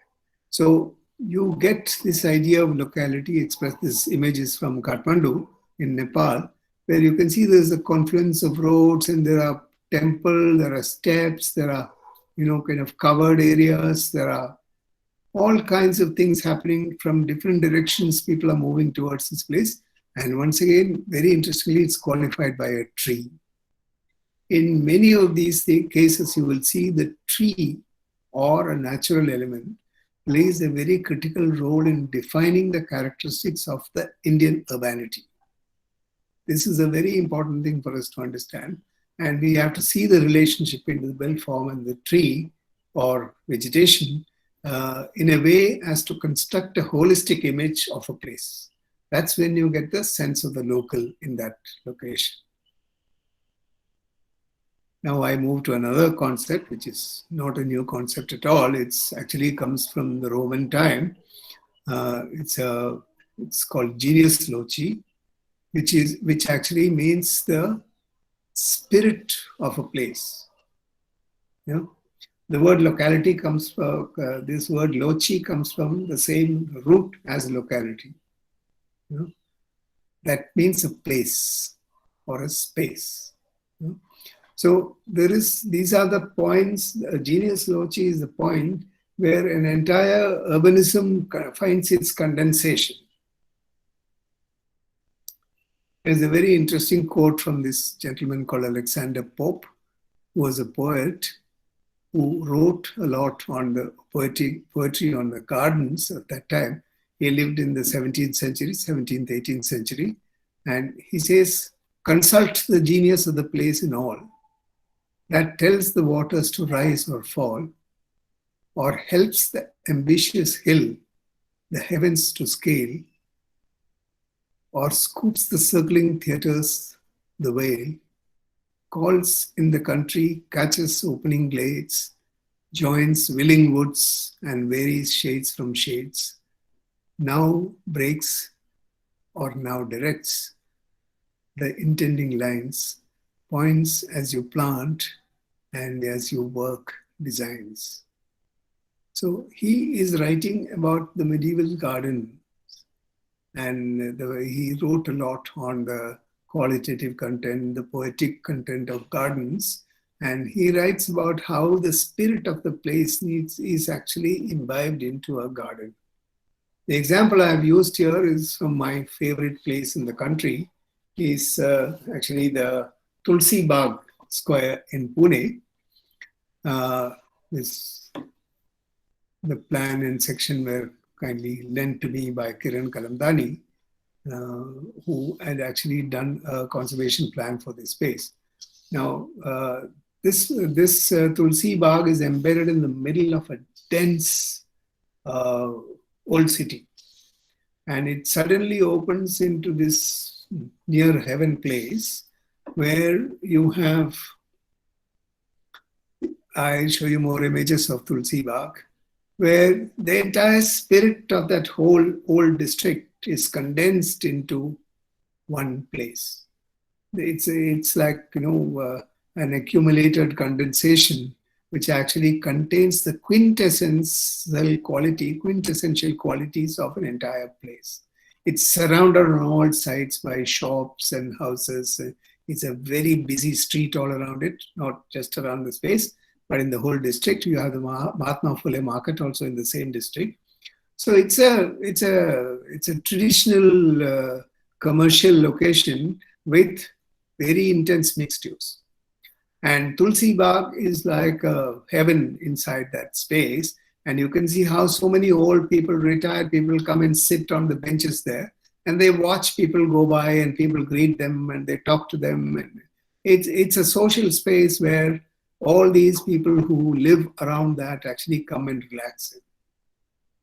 So you get this idea of locality expressed. This image is from Kathmandu in Nepal, where you can see there's a confluence of roads and there are temples, there are steps, there are kind of covered areas, there are all kinds of things happening from different directions. People are moving towards this place. And once again, very interestingly, it's qualified by a tree. In many of these cases, you will see the tree or a natural element plays a very critical role in defining the characteristics of the Indian urbanity. This is a very important thing for us to understand. And we have to see the relationship between the bell form and the tree or vegetation in a way as to construct a holistic image of a place. That's when you get the sense of the local in that location. Now I move to another concept, which is not a new concept at all. It's actually comes from the Roman time. It's called genius loci, which actually means the spirit of a place. The word locality comes from, this word loci comes from the same root as locality. That means a place or a space. So these are the points. Genius loci is the point where an entire urbanism finds its condensation. There's a very interesting quote from this gentleman called Alexander Pope, who was a poet who wrote a lot on the poetry on the gardens at that time. He lived in the 17th century, 17th, 18th century. And he says, consult the genius of the place in all. That tells the waters to rise or fall, or helps the ambitious hill, the heavens to scale, or scoops the circling theatres the vale, calls in the country, catches opening glades, joins willing woods and varies shades from shades, now breaks or now directs the intending lines, points as you plant and as you work designs. So he is writing about the medieval garden, and he wrote a lot on the qualitative content, the poetic content of gardens, and he writes about how the spirit of the place is actually imbibed into a garden. The example I have used here is from my favorite place in the country, is actually the Tulsi Bagh Square in Pune. The plan and section were kindly lent to me by Kiran Kalamdani, who had actually done a conservation plan for this space. Now, this Tulsi Bagh is embedded in the middle of a dense old city. And it suddenly opens into this near heaven place where you have, I'll show you more images of Tulsi Bagh, where the entire spirit of that whole old district is condensed into one place. It's like, an accumulated condensation which actually contains the quintessential qualities of an entire place. It's surrounded on all sides by shops and houses. It's a very busy street all around it, not just around the space, but in the whole district. You have the Mahatma Phule market also in the same district. So it's a traditional commercial location with very intense mixed use. And Tulsi Bagh is like a heaven inside that space. And you can see how so many old people, retired people come and sit on the benches there. And they watch people go by and people greet them and they talk to them. And it's a social space where all these people who live around that actually come and relax.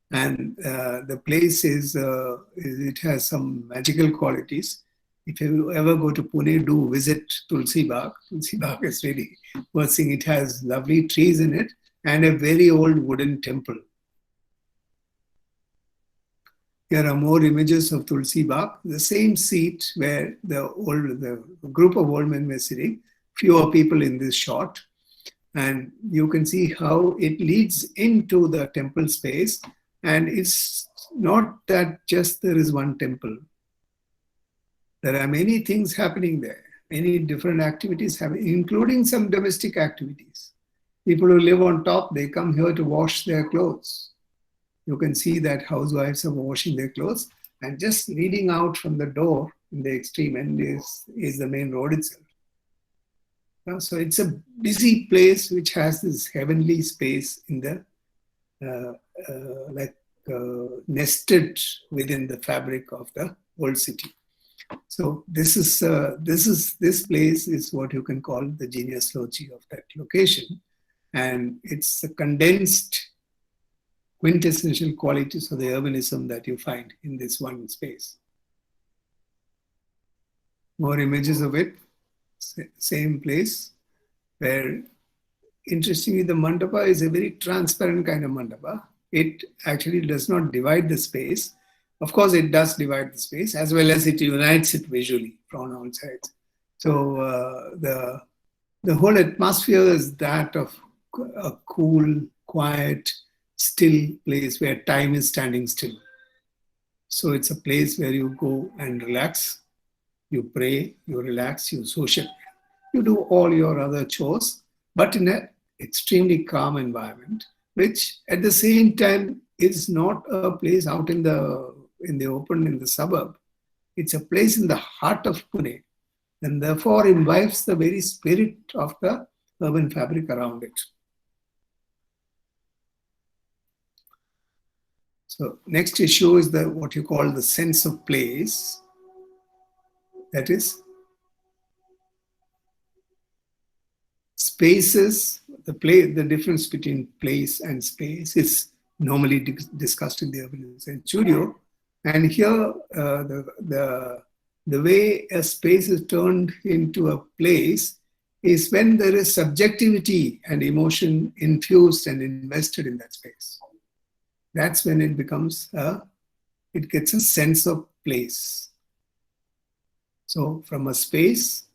And the place it has some magical qualities. If you ever go to Pune, do visit Tulsi Bagh. Tulsi Bagh is really worth seeing. It has lovely trees in it and a very old wooden temple. Here are more images of Tulsi Bagh, the same seat where the group of old men were sitting, fewer people in this shot. And you can see how it leads into the temple space. And it's not that just there is one temple. There are many things happening there, many different activities happening, including some domestic activities. People who live on top, they come here to wash their clothes. You can see that housewives are washing their clothes, and just leading out from the door in the extreme end is the main road itself. So it's a busy place which has this heavenly space in the nested within the fabric of the old city. So this place is what you can call the genius loci of that location, and it's a condensed quintessential qualities of the urbanism that you find in this one space. More images of it, same place, where interestingly the mandapa is a very transparent kind of mandapa. It actually does not divide the space. Of course, it does divide the space as well as it unites it visually from all sides. So the whole atmosphere is that of a cool, quiet, still place where time is standing still. So it's a place where you go and relax, you pray, you relax, you social. you do all your other chores, but in an extremely calm environment, which at the same time is not a place out in the open in the suburb. It's a place in the heart of Pune, and therefore imbibes the very spirit of the urban fabric around it. So next issue is what you call the sense of place. That is, spaces, the difference between place and space is normally discussed in the urban design studio. And here, the way a space is turned into a place is when there is subjectivity and emotion infused and invested in that space. That's when it becomes it gets a sense of place. So from a space,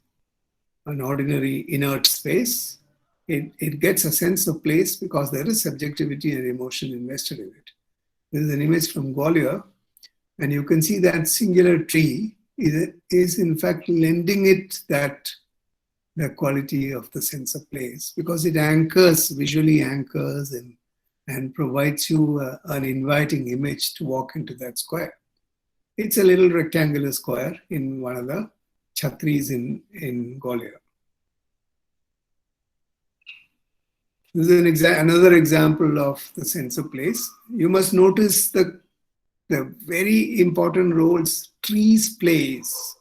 an ordinary inert space, it gets a sense of place because there is subjectivity and emotion invested in it. This is an image from Gwalior, and you can see that singular tree is in fact lending it the quality of the sense of place, because it visually anchors and provides you an inviting image to walk into that square. It's a little rectangular square in one of the chhatris in Gwalior. This is another example of the sense of place. You must notice the very important roles trees plays.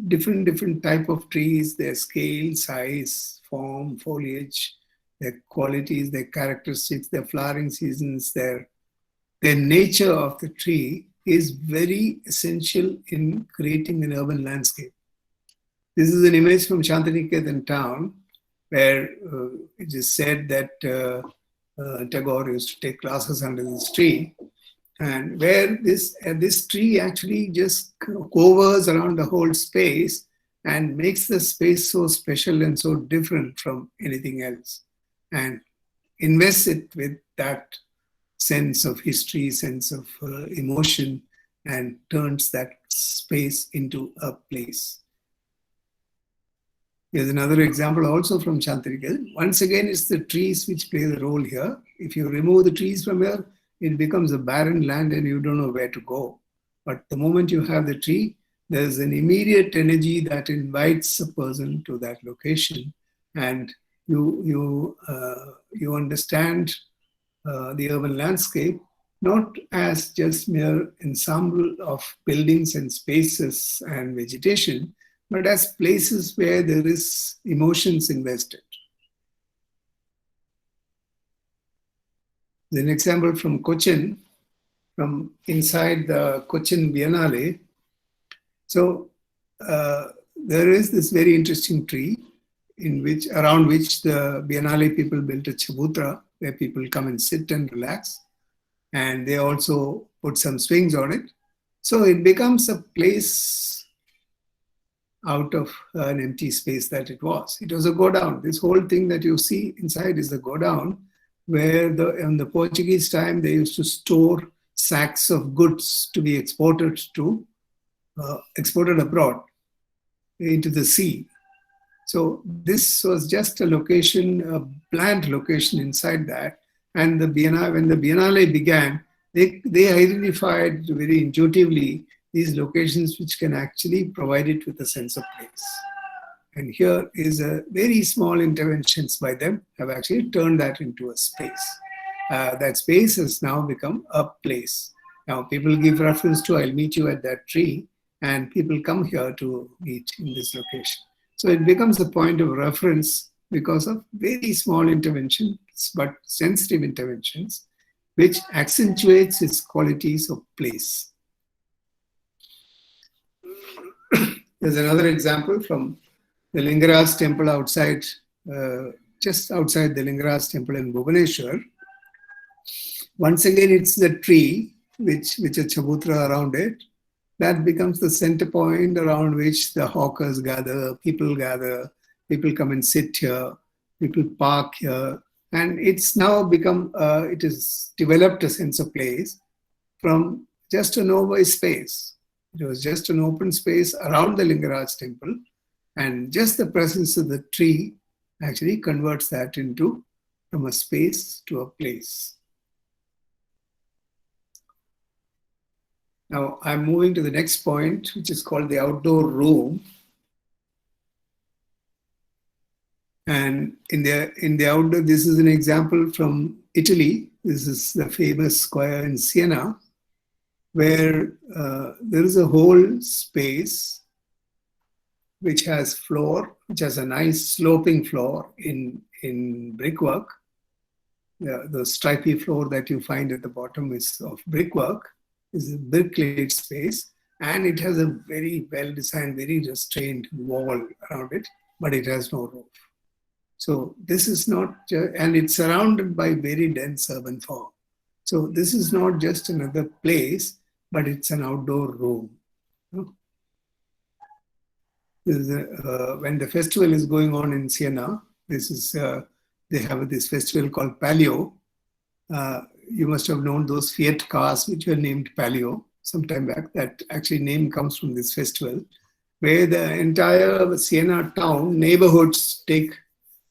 Different type of trees, their scale, size, form, foliage, their qualities, their characteristics, their flowering seasons, their nature of the tree is very essential in creating an urban landscape. This is an image from Shantiniketan town, where it is said that Tagore used to take classes under this tree, and where this tree actually just covers around the whole space and makes the space so special and so different from anything else, and invests it with that sense of history, sense of emotion, and turns that space into a place. Here's another example also from Shantiniketan. Once again, it's the trees which play the role here. If you remove the trees from here, it becomes a barren land and you don't know where to go. But the moment you have the tree, there's an immediate energy that invites a person to that location, and you understand the urban landscape not as just mere ensemble of buildings and spaces and vegetation, but as places where there is emotions invested. An example from Cochin, from inside the Cochin Biennale. So there is this very interesting tree around which the Biennale people built a chabutra where people come and sit and relax. And they also put some swings on it. So it becomes a place out of an empty space that it was. It was a godown. This whole thing that you see inside is a godown, where in the Portuguese time, they used to store sacks of goods to be exported abroad into the sea. So this was just a location, a planned location inside that. And when the Biennale began, they identified very intuitively these locations which can actually provide it with a sense of place. And here is a very small interventions by them have actually turned that into a space. That space has now become a place. Now people give reference to, I'll meet you at that tree, and people come here to meet in this location. So it becomes a point of reference because of very small interventions, but sensitive interventions, which accentuates its qualities of place. There's another example from the Lingaraj temple outside, just outside the Lingaraj temple in Bhubaneswar. Once again, it's the tree, which a chabutra around it, that becomes the center point around which the hawkers gather, people come and sit here, people park here. And it's now become, it has developed a sense of place from just an over space. It was just an open space around the Lingaraj temple. And just the presence of the tree actually converts that into from a space to a place. Now I'm moving to the next point, which is called the outdoor room. And in the outdoor, this is an example from Italy. This is the famous square in Siena, where there is a whole space which has floor, which has a nice sloping floor in brickwork. The stripy floor that you find at the bottom is of brickwork, is a brick-laid space, and it has a very well-designed, very restrained wall around it, but it has no roof. So this is not, and it's surrounded by very dense urban fog. So this is not just another place, but it's an outdoor room. When the festival is going on in Siena, they have this festival called Palio. You must have known those Fiat cars which were named Palio sometime back. That actually name comes from this festival, where the entire Siena town, neighborhoods take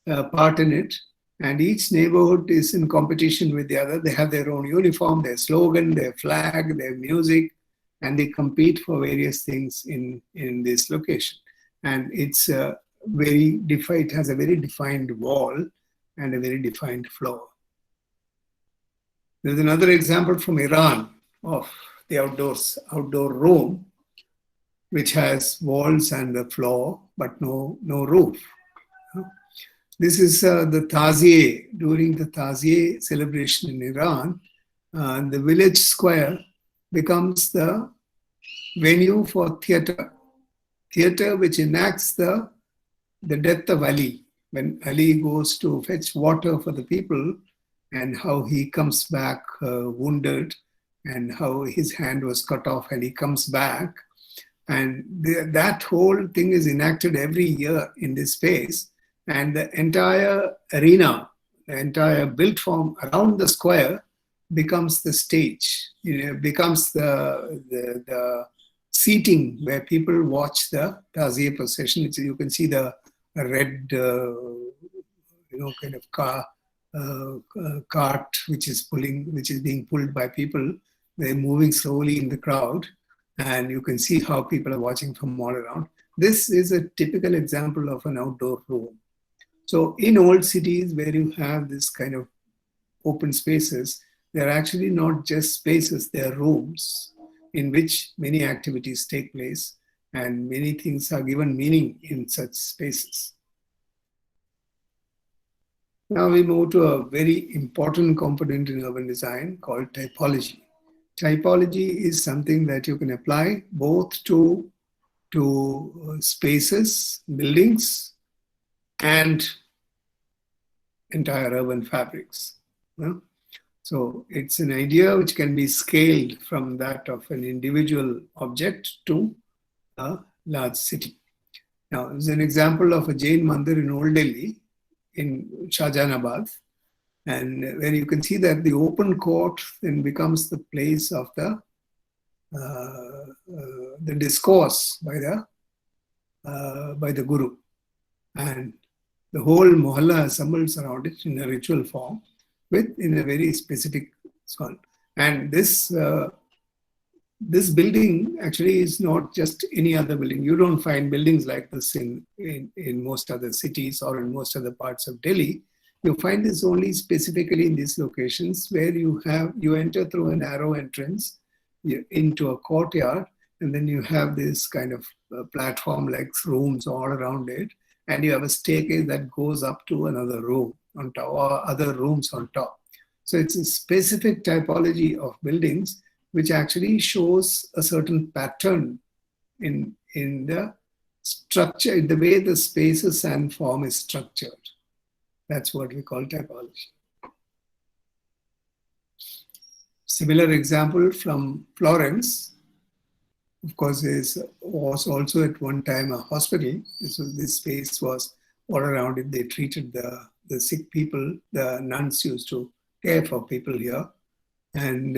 part in it, and each neighborhood is in competition with the other. They have their own uniform, their slogan, their flag, their music, and they compete for various things in this location. And it's it has a very defined wall and a very defined floor. There's another example from Iran of the outdoor room, which has walls and a floor, but no roof. This is the Tazieh. During the Tazieh celebration in Iran, the village square becomes the venue for theater which enacts the death of Ali. When Ali goes to fetch water for the people, and how he comes back wounded, and how his hand was cut off and he comes back. And that whole thing is enacted every year in this space. And the entire arena, the entire built form around the square becomes the stage. Becomes the seating where people watch the Tazieh procession. You can see the red, kind of cart which is being pulled by people. They're moving slowly in the crowd, and you can see how people are watching from all around. This is a typical example of an outdoor room. So in old cities where you have this kind of open spaces, they're actually not just spaces, they're rooms in which many activities take place, and many things are given meaning in such spaces. Now we move to a very important component in urban design called typology. Typology is something that you can apply both to spaces, buildings, and entire urban fabrics. So it's an idea which can be scaled from that of an individual object to a large city. Now, there's an example of a Jain Mandir in Old Delhi, in Shahjahanabad, and where you can see that the open court then becomes the place of the discourse by the Guru, and the whole mohalla assembles around it in a ritual form, in a very specific song. And this building actually is not just any other building. You don't find buildings like this in most other cities or in most other parts of Delhi. You find this only specifically in these locations where you enter through a narrow entrance into a courtyard, and then you have this kind of platform-like rooms all around it, and you have a staircase that goes up to another room on top, or other rooms on top. So it's a specific typology of buildings which actually shows a certain pattern in the structure, in the way the spaces and form is structured. That's what we call typology. Similar example from Florence. Of course, there was also at one time a hospital. This space was all around it. They treated the sick people. The nuns used to care for people here. And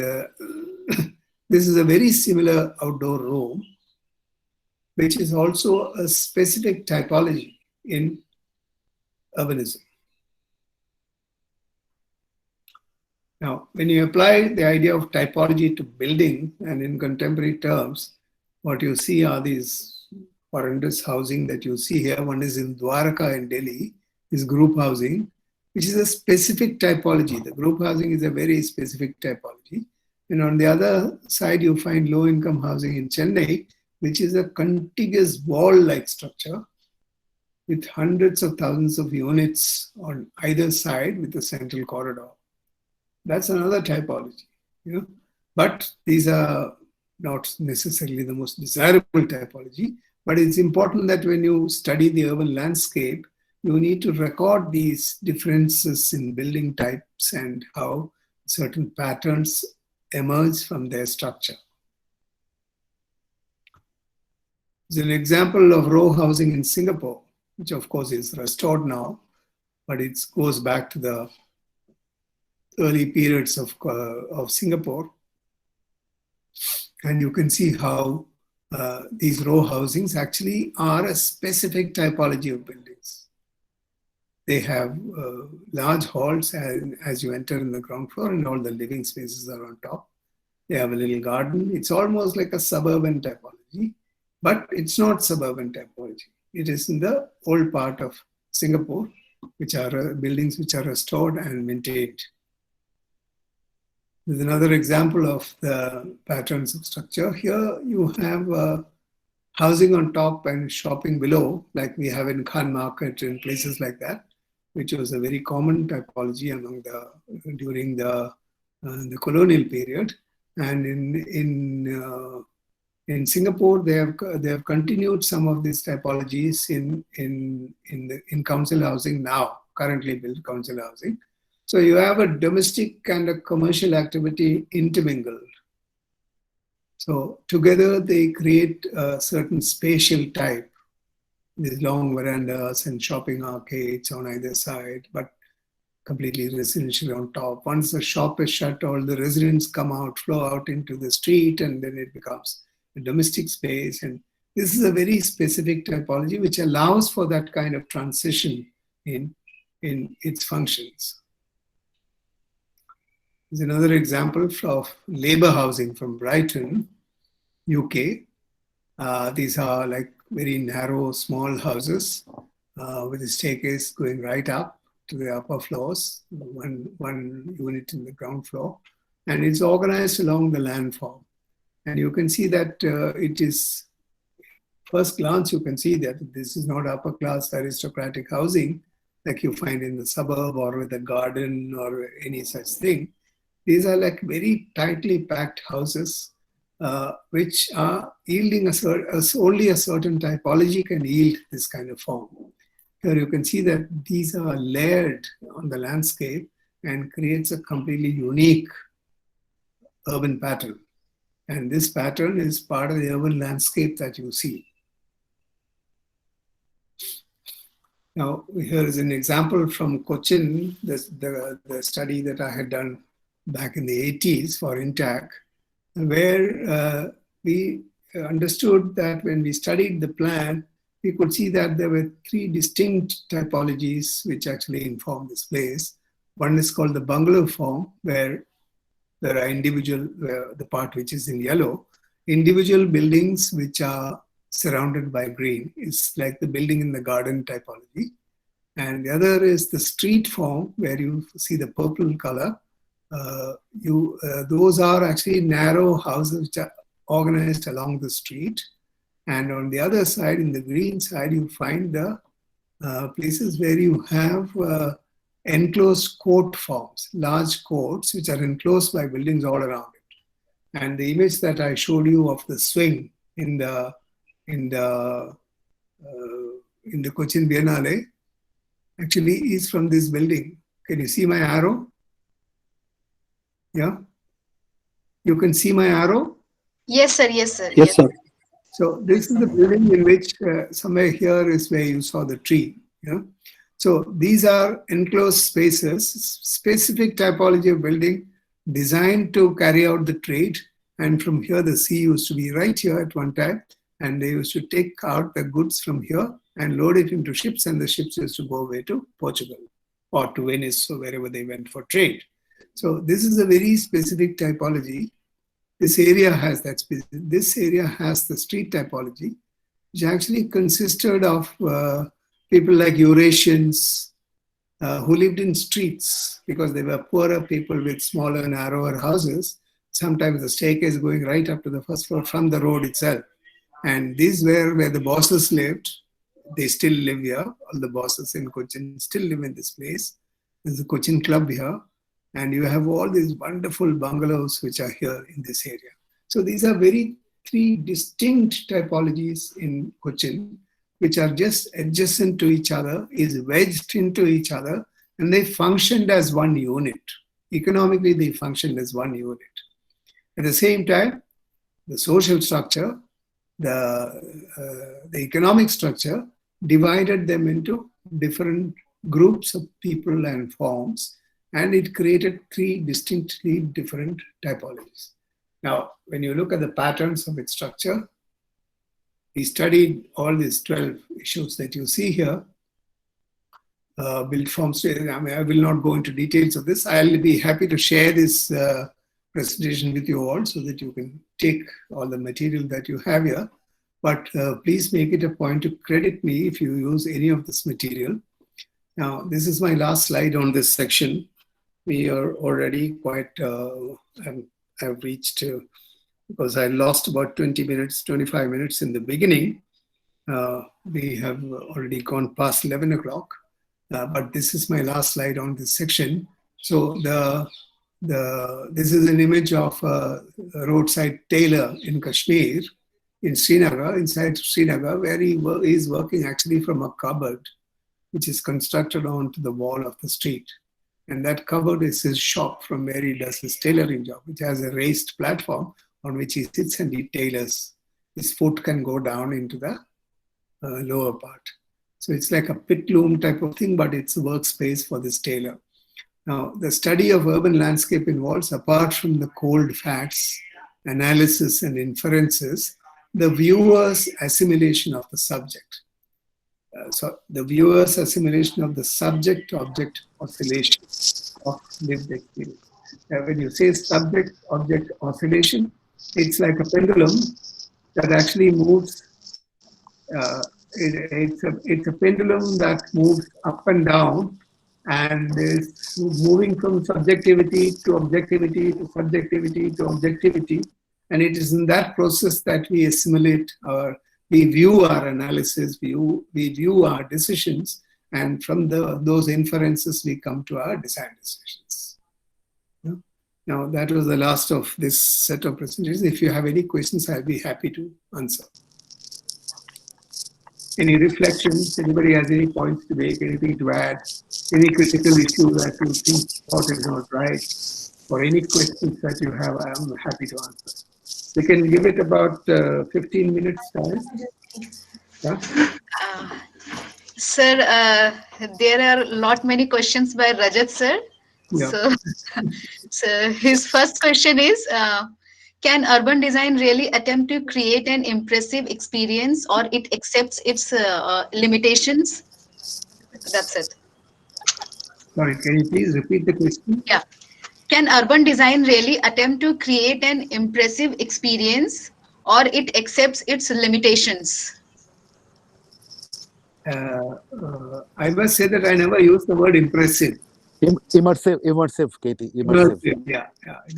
this is a very similar outdoor room. which is also a specific typology in urbanism. Now, when you apply the idea of typology to building, and in contemporary terms, what you see are these horrendous housing that you see here. One is in Dwarka in Delhi, is group housing, which is a specific typology. The group housing is a very specific typology. And on the other side, you find low-income housing in Chennai, which is a contiguous wall-like structure with hundreds of thousands of units on either side with a central corridor. That's another typology, you know. But these are not necessarily the most desirable typology. But it's important that when you study the urban landscape, you need to record these differences in building types and how certain patterns emerge from their structure. There's an example of row housing in Singapore, which of course is restored now, but it goes back to the early periods of Singapore. And you can see how these row housings actually are a specific typology of buildings. They have large halls as you enter in the ground floor, and all the living spaces are on top. They have a little garden. It's almost like a suburban typology, but it's not suburban typology. It is in the old part of Singapore, which are buildings which are restored and maintained. There's another example of the patterns of structure. Here you have housing on top and shopping below, like we have in Khan Market and places like that, which was a very common typology during the colonial period. And in Singapore, they have continued some of these typologies in council housing now, currently built council housing. So you have a domestic and a commercial activity intermingled. So together they create a certain spatial type, these long verandas and shopping arcades on either side, but completely residential on top. Once the shop is shut, all the residents come out, flow out into the street, and then it becomes a domestic space. And this is a very specific typology which allows for that kind of transition in its functions. There's another example of labour housing from Brighton, UK. These are like very narrow, small houses with a staircase going right up to the upper floors, one unit in the ground floor. And it's organized along the landform. And you can see that it is, first glance, you can see that this is not upper class aristocratic housing like you find in the suburb or with a garden or any such thing. These are like very tightly packed houses, which are yielding only a certain typology can yield this kind of form. Here you can see that these are layered on the landscape and creates a completely unique urban pattern. And this pattern is part of the urban landscape that you see. Now, here is an example from Cochin, the study that I had done back in the 80s for INTAC, where we understood that when we studied the plan, we could see that there were three distinct typologies which actually inform this place. One is called the bungalow form, where there are individual, the part which is in yellow, individual buildings which are surrounded by green. It's like the building in the garden typology. And the other is the street form, where you see the purple color. Those are actually narrow houses which are organized along the street. And on the other side, in the green side, you find the places where you have enclosed court forms, large courts which are enclosed by buildings all around it. And the image that I showed you of the swing in the Cochin Biennale actually is from this building. Can you see my arrow? Yeah? You can see my arrow? Yes, sir. Yes, sir. Yes, sir. So this is the building in which somewhere here is where you saw the tree. Yeah? So these are enclosed spaces, specific typology of building designed to carry out the trade. And from here, the sea used to be right here at one time. And they used to take out the goods from here and load it into ships, and the ships used to go away to Portugal or to Venice or wherever they went for trade. So this is a very specific typology. This area has that. This area has the street typology, which actually consisted of people like Eurasians who lived in streets because they were poorer people with smaller, narrower houses. Sometimes the staircase going right up to the first floor from the road itself. And these were where the bosses lived. They still live here. All the bosses in Cochin still live in this place. There's a Cochin club here. And you have all these wonderful bungalows which are here in this area. So these are three distinct typologies in Cochin, which are just adjacent to each other, is wedged into each other, and they functioned as one unit. Economically, they functioned as one unit. At the same time, the social structure, the economic structure divided them into different groups of people and forms, and it created three distinctly different typologies. Now, when you look at the patterns of its structure, we studied all these 12 issues that you see here. Built form state. I mean, I will not go into details of this. I'll be happy to share this presentation with you all so that you can take all the material that you have here. But please make it a point to credit me if you use any of this material. Now, this is my last slide on this section. We are already quite, I've reached, because I lost about 20 minutes, 25 minutes in the beginning. We have already gone past 11 o'clock, but this is my last slide on this section. So this is an image of a roadside tailor in Kashmir, in Srinagar, inside Srinagar, where he is working actually from a cupboard, which is constructed onto the wall of the street. And that cupboard is his shop from where he does his tailoring job, which has a raised platform on which he sits and he tailors. His foot can go down into the lower part. So it's like a pit loom type of thing, but it's a workspace for this tailor. Now, the study of urban landscape involves, apart from the cold facts, analysis and inferences, the viewer's assimilation of the subject. So the viewer's assimilation of the subject-object oscillation of lived experience. When you say subject-object oscillation, it's like a pendulum that actually moves. It's a pendulum that moves up and down and is moving from subjectivity to objectivity to subjectivity to objectivity. And it is in that process that we assimilate we view our analysis, we view our decisions, and from those inferences we come to our design decisions. Yeah? Now that was the last of this set of presentations. If you have any questions, I'll be happy to answer. Any reflections? Anybody has any points to make, anything to add, any critical issue that you think thought is not right, or any questions that you have, I'm happy to answer. We can give it about 15 minutes time. Yeah? Sir, there are many questions by Rajat sir. Yeah. So his first question is, can urban design really attempt to create an impressive experience, or it accepts its limitations? That's it. Sorry, can you please repeat the question? Yeah. Can urban design really attempt to create an impressive experience, or it accepts its limitations? I must say that I never use the word impressive. Immersive, Katie. Immersive. Yeah.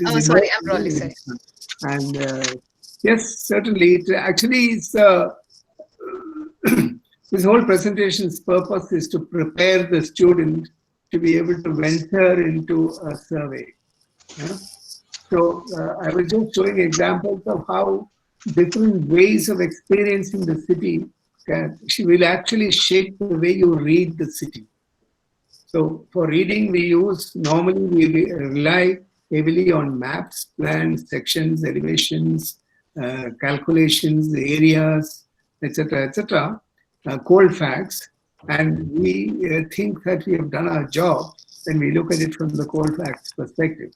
Oh, sorry, I'm wrong. Sorry. And yes, certainly. It actually is. This whole presentation's purpose is to prepare the student to be able to venture into a survey. Yeah? So I was just showing examples of how different ways of experiencing the city will actually shape the way you read the city. So for reading, we rely heavily on maps, plans, sections, elevations, calculations, areas, etc., cold facts. And we think that we have done our job when we look at it from the cold facts perspective.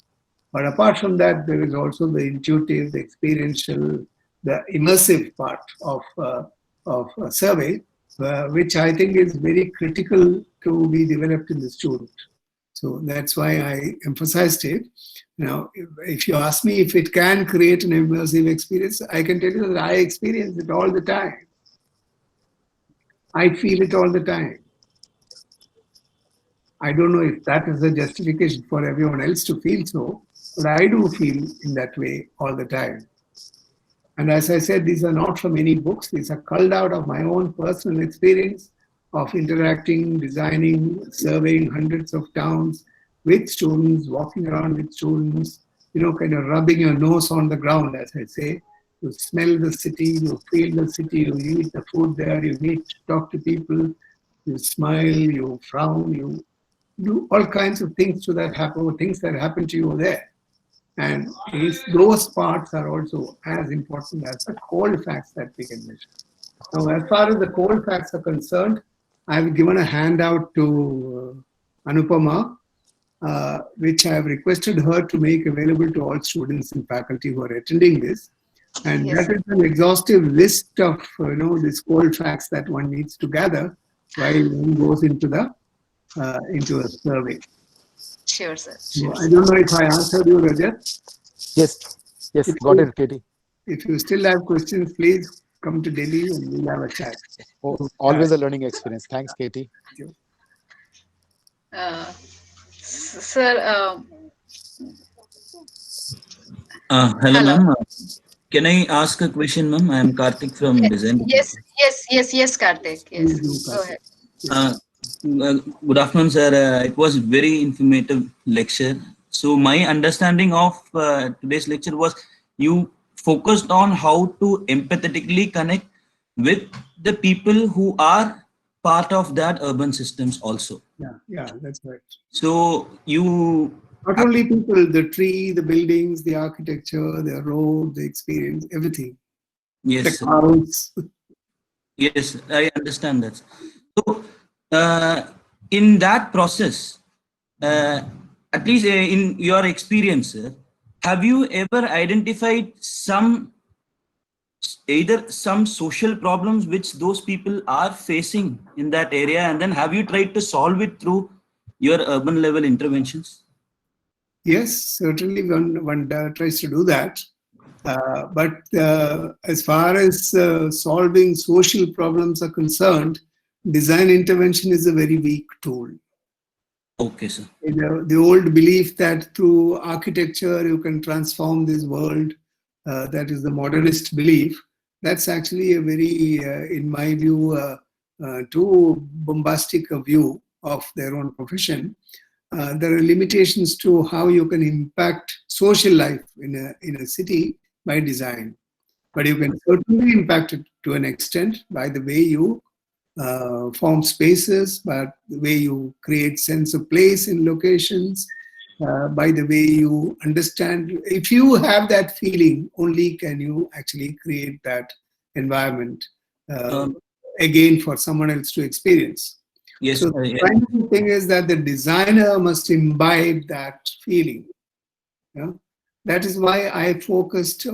But apart from that, there is also the intuitive, the experiential, the immersive part of survey, which I think is very critical to be developed in the student. So that's why I emphasized it. Now, if you ask me if it can create an immersive experience, I can tell you that I experience it all the time. I feel it all the time. I don't know if that is a justification for everyone else to feel so, but I do feel in that way all the time. And as I said, these are not from any books. These are culled out of my own personal experience of interacting, designing, surveying hundreds of towns with students, walking around with students, kind of rubbing your nose on the ground, as I say. You smell the city, you feel the city, you eat the food there, you meet, talk to people, you smile, you frown, you do all kinds of things that happen to you there. And those parts are also as important as the cold facts that we can measure. Now, as far as the cold facts are concerned, I've given a handout to Anupama, which I have requested her to make available to all students and faculty who are attending this. And Yes. that is an exhaustive list of these cold facts that one needs to gather while one goes into a survey. Sure, sir. So I don't know if I answered you, Rajat. Yes, got it, Katie. If you still have questions, please come to Delhi and we'll have a chat. Oh, always a learning experience. Thanks, Katie. Sir, Hello, Hello. ma'am. Can I ask a question, ma'am? I am Karthik from Design. yes, Karthik. Yes, go ahead. Good afternoon, sir. It was very informative lecture. So my understanding of today's lecture was you focused on how to empathetically connect with the people who are part of that urban systems also. Yeah, that's right. So you Not only people, the tree, the buildings, the architecture, the road, the experience, everything. The yes, sir. clouds. Yes, I understand that. So, in that process, at least in your experience, have you ever identified either some social problems which those people are facing in that area, and then have you tried to solve it through your urban level interventions? Yes, certainly one tries to do that. But as far as solving social problems are concerned, design intervention is a very weak tool. Okay, sir. The old belief that through architecture you can transform this world, that is the modernist belief. That's actually a very, in my view, too bombastic a view of their own profession. There are limitations to how you can impact social life in a city by design. But you can certainly impact it to an extent by the way you form spaces, by the way you create sense of place in locations, by the way you understand. If you have that feeling, only can you actually create that environment again for someone else to experience. Yes. So the primary thing is that the designer must imbibe that feeling. That is why I focused.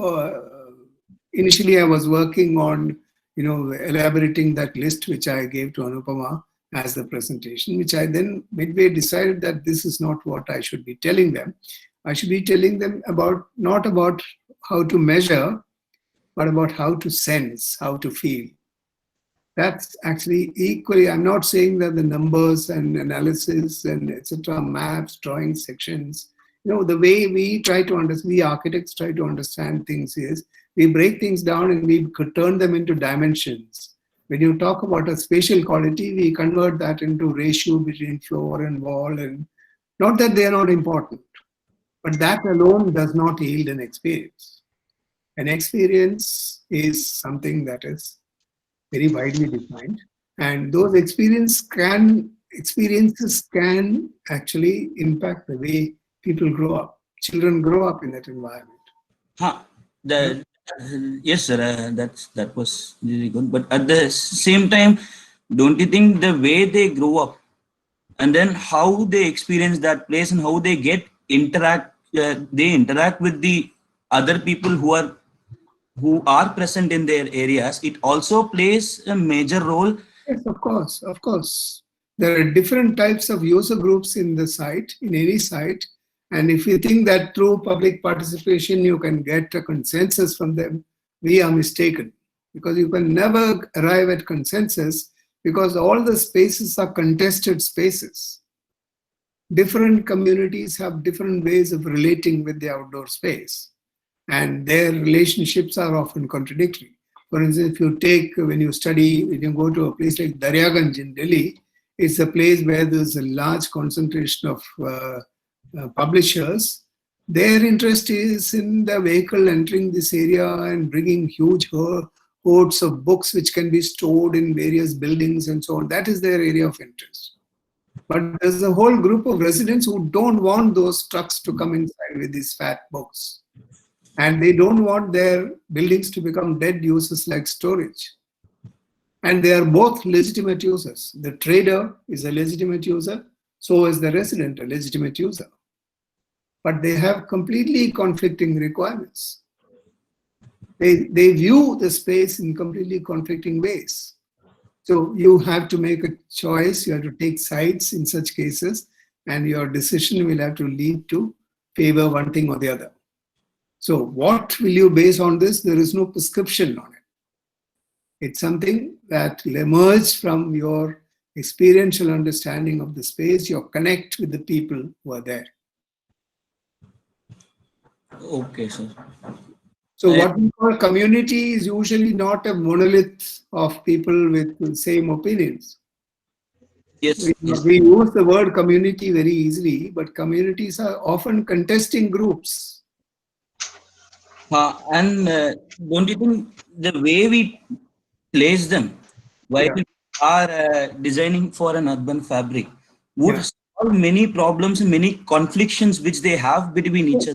Initially, I was working on, elaborating that list which I gave to Anupama as the presentation, which I then midway decided that this is not what I should be telling them. I should be telling them not about how to measure, but about how to sense, how to feel. That's actually equally, I'm not saying that the numbers and analysis and etc., maps, drawings, sections, the way we architects try to understand things is we break things down and we could turn them into dimensions. When you talk about a spatial quality, we convert that into ratio between floor and wall, and not that they are not important, but that alone does not yield an experience. An experience is something that is very widely defined, and those experiences can actually impact the way people grow up. Children grow up in that environment. Yes, sir. That was really good. But at the same time, don't you think the way they grow up, and then how they experience that place and how they interact with the other people who who are present in their areas, it also plays a major role. Yes, of course, of course. There are different types of user groups in the site, in any site. And if you think that through public participation you can get a consensus from them, we are mistaken. Because you can never arrive at consensus because all the spaces are contested spaces. Different communities have different ways of relating with the outdoor space, and their relationships are often contradictory. For instance, if you take, when you study, when you go to a place like Daryaganj in Delhi, it's a place where there's a large concentration of publishers. Their interest is in the vehicle entering this area and bringing huge hoards of books which can be stored in various buildings and so on. That is their area of interest. But there's a whole group of residents who don't want those trucks to come inside with these fat books. And they don't want their buildings to become dead uses like storage. And they are both legitimate users. The trader is a legitimate user, so is the resident a legitimate user. But they have completely conflicting requirements. They view the space in completely conflicting ways. So you have to make a choice, you have to take sides in such cases, and your decision will have to lead to favor one thing or the other. So what will you base on this? There is no prescription on it. It's something that will emerge from your experiential understanding of the space, your connect with the people who are there. Okay, sir. So what we call community is usually not a monolith of people with the same opinions. Yes. We use the word community very easily, but communities are often contesting groups. And don't you think the way we place them while we are designing for an urban fabric would solve many problems and many conflicts which they have between each other?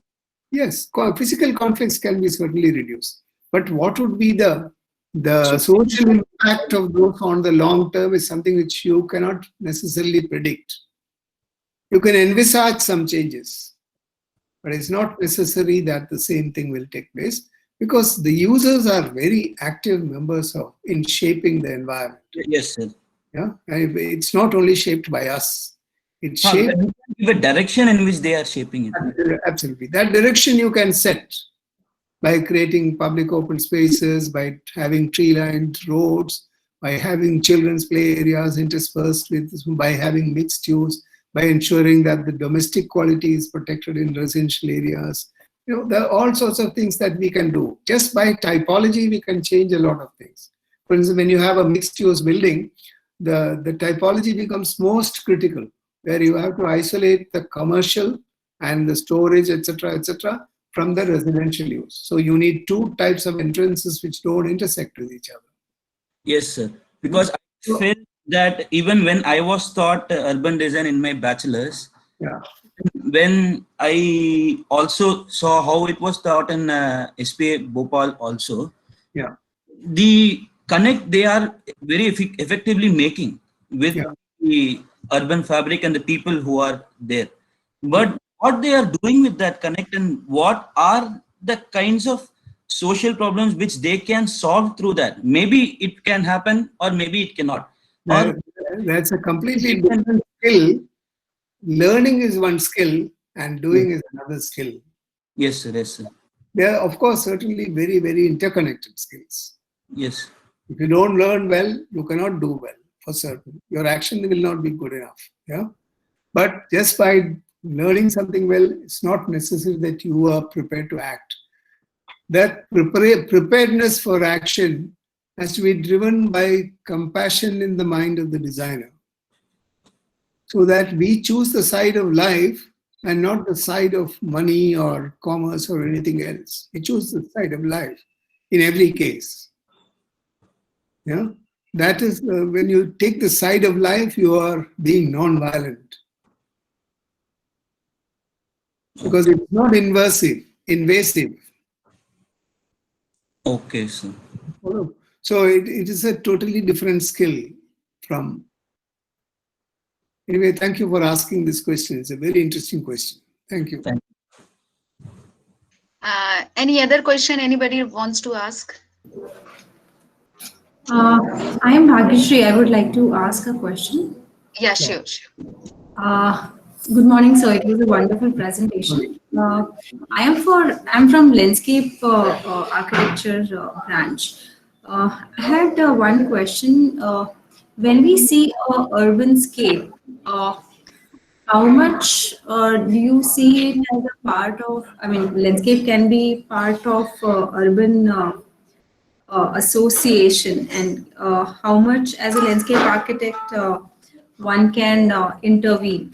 Yes, physical conflicts can be certainly reduced. But what would be the social impact of those on the long term is something which you cannot necessarily predict. You can envisage some changes, but it's not necessary that the same thing will take place because the users are very active members in shaping the environment. Yes, sir. Yeah, and it's not only shaped by us. It's shaped. The direction in which they are shaping it. Absolutely. That direction you can set by creating public open spaces, by having tree-lined roads, by having children's play areas interspersed with, by having mixed use, by ensuring that the domestic quality is protected in residential areas. You know, there are all sorts of things that we can do. Just by typology, we can change a lot of things. For instance, when you have a mixed-use building, the typology becomes most critical, where you have to isolate the commercial and the storage, etc., from the residential use. So you need two types of entrances which don't intersect with each other. Yes, sir. Because I felt that even when I was taught urban design in my bachelor's, when I also saw how it was taught in SPA Bhopal also, the connect they are very effectively making with the urban fabric and the people who are there. But what they are doing with that connect and what are the kinds of social problems which they can solve through that? Maybe it can happen or maybe it cannot. That's a completely different skill. Learning is one skill and doing is another skill. Yes, sir. Yes, sir. They are, of course, certainly very, very interconnected skills. Yes. If you don't learn well, you cannot do well, for certain. Your action will not be good enough. Yeah. But just by learning something well, it's not necessary that you are prepared to act. That preparedness for action has to be driven by compassion in the mind of the designer, so that we choose the side of life and not the side of money or commerce or anything else. We choose the side of life in every case. Yeah, that is when you take the side of life, you are being non-violent, because it's not invasive. Okay, sir. So it is a totally different skill from. Anyway, thank you for asking this question. It's a very interesting question. Thank you. Any other question anybody wants to ask? I am Bhagyashree. I would like to ask a question. Yeah, sure. Good morning, sir. It was a wonderful presentation. I'm from landscape architecture branch. I had one question. When we see a urban scape, how much do you see it as a part of? I mean, landscape can be part of urban association, and how much as a landscape architect one can intervene.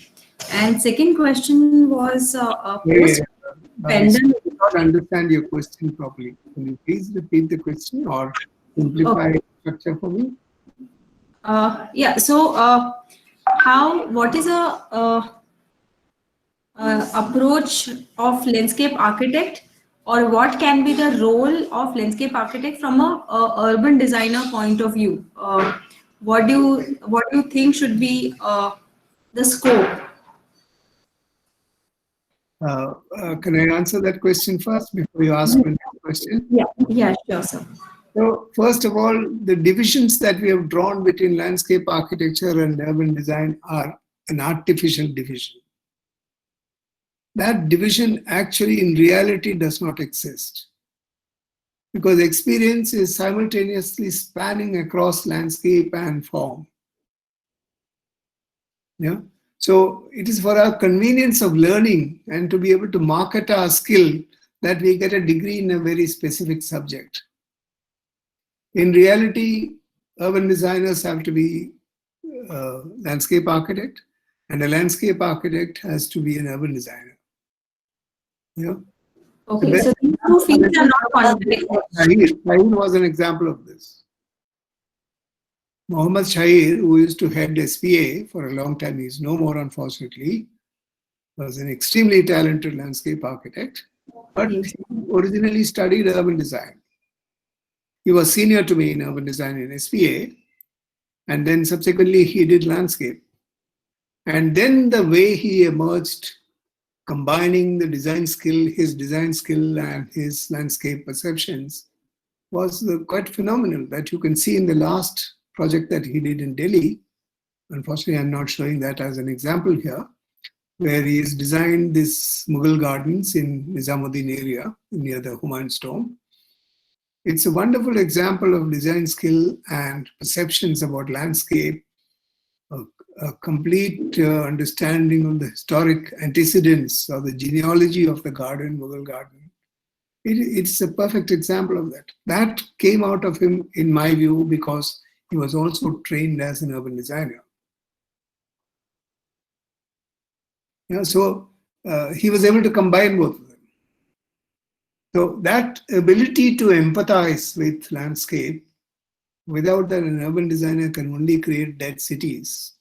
And second question was post I pandemic. did not understand your question properly. Can you please repeat the question or simplify the structure for me? Yeah. So, what is a approach of landscape architect, or what can be the role of landscape architect from a urban designer point of view? What do you think should be the scope? Can I answer that question first before you ask my next question? Yeah, sure, sir. So, first of all, the divisions that we have drawn between landscape architecture and urban design are an artificial division. That division actually in reality does not exist, because experience is simultaneously spanning across landscape and form. Yeah. So it is for our convenience of learning and to be able to market our skill that we get a degree in a very specific subject. In reality, urban designers have to be a landscape architect, and a landscape architect has to be an urban designer. Yeah. Okay, so these two fields are not contradictory. Shahir was an example of this. Mohammad Shahir, who used to head SPA for a long time, he's no more unfortunately, was an extremely talented landscape architect, but he originally studied urban design. He was senior to me in urban design in SPA, and then subsequently he did landscape. And then the way he emerged, combining the design skill, his design skill and his landscape perceptions, was quite phenomenal, that you can see in the last project that he did in Delhi. Unfortunately, I'm not showing that as an example here, where he has designed this Mughal gardens in Nizamuddin area near the Humayun's Tomb. It's a wonderful example of design skill and perceptions about landscape, a complete understanding of the historic antecedents or the genealogy of the garden, Mughal garden. It's a perfect example of that. That came out of him, in my view, because he was also trained as an urban designer. Yeah, so he was able to combine both of them. So that ability to empathize with landscape, without that, an urban designer can only create dead cities.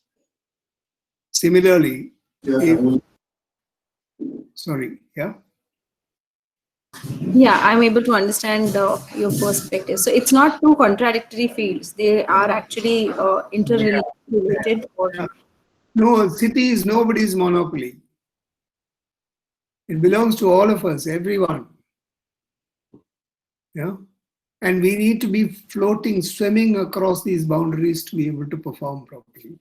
Similarly, sorry, yeah? Yeah, I'm able to understand your perspective. So it's not two contradictory fields. They are actually interrelated. No, city is nobody's monopoly. It belongs to all of us, everyone. Yeah? And we need to be floating, swimming across these boundaries to be able to perform properly.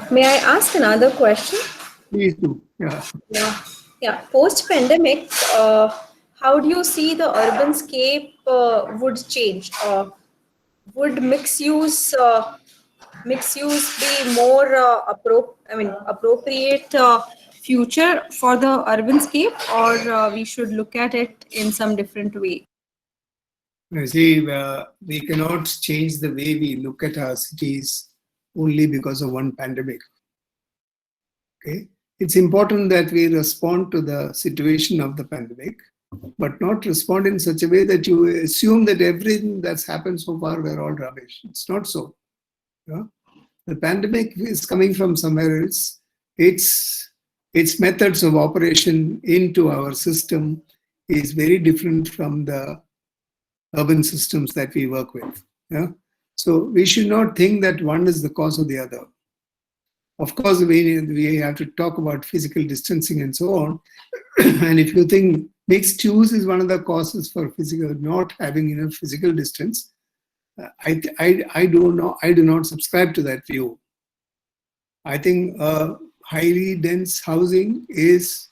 May I ask another question? Please do. Yeah. Yeah. Post-pandemic, how do you see the urban scape would change? Would mixed use be more appropriate future for the urban scape, or we should look at it in some different way? You see, we cannot change the way we look at our cities only because of one pandemic. Okay, it's important that we respond to the situation of the pandemic, but not respond in such a way that you assume that everything that's happened so far were all rubbish. It's not so. Yeah? The pandemic is coming from somewhere else. Its methods of operation into our system is very different from the urban systems that we work with. Yeah? So we should not think that one is the cause of the other. Of course, we have to talk about physical distancing and so on. And if you think mixed use is one of the causes for not having enough physical distance, I do not subscribe to that view. I think highly dense housing is,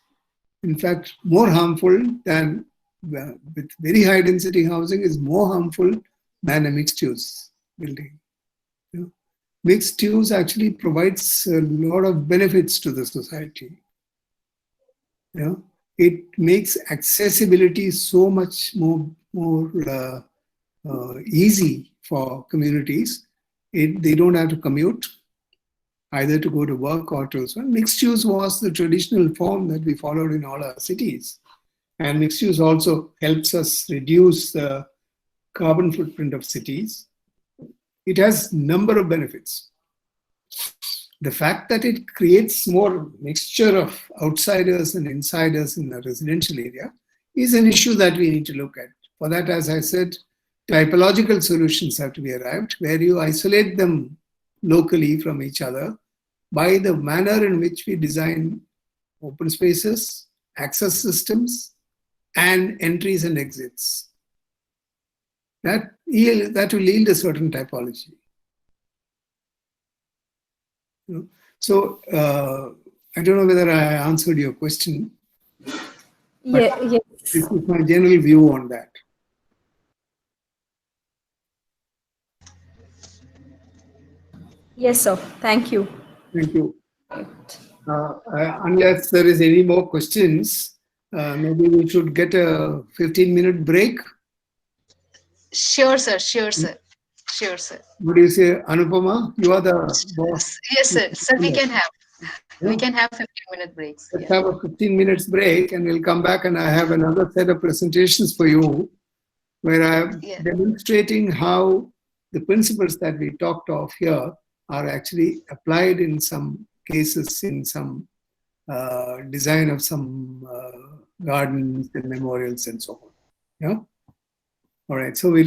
in fact, more harmful than, with very high density housing is more harmful than a mixed use building. Mixed use actually provides a lot of benefits to the society. It makes accessibility so much more easy for communities. They don't have to commute either to go to work or to. So mixed use was the traditional form that we followed in all our cities. And mixed use also helps us reduce the carbon footprint of cities. It has a number of benefits. The fact that it creates more mixture of outsiders and insiders in the residential area is an issue that we need to look at. For that, as I said, typological solutions have to be arrived, where you isolate them locally from each other by the manner in which we design open spaces, access systems, and entries and exits. That will yield a certain typology. So I don't know whether I answered your question. Yes. This is my general view on that. Yes, sir. Thank you. Thank you. Unless there is any more questions, maybe we should get a 15-minute break. Sure, sir. Sure, sir. Sure, sir. What do you say, Anupama? You are the boss. Yes, sir. Sir, we can have 15-minute breaks. Let's have a 15 minutes break, and we'll come back, and I have another set of presentations for you where I'm demonstrating how the principles that we talked of here are actually applied in some cases, in some design of some gardens and memorials and so on. Yeah. All right. So we'll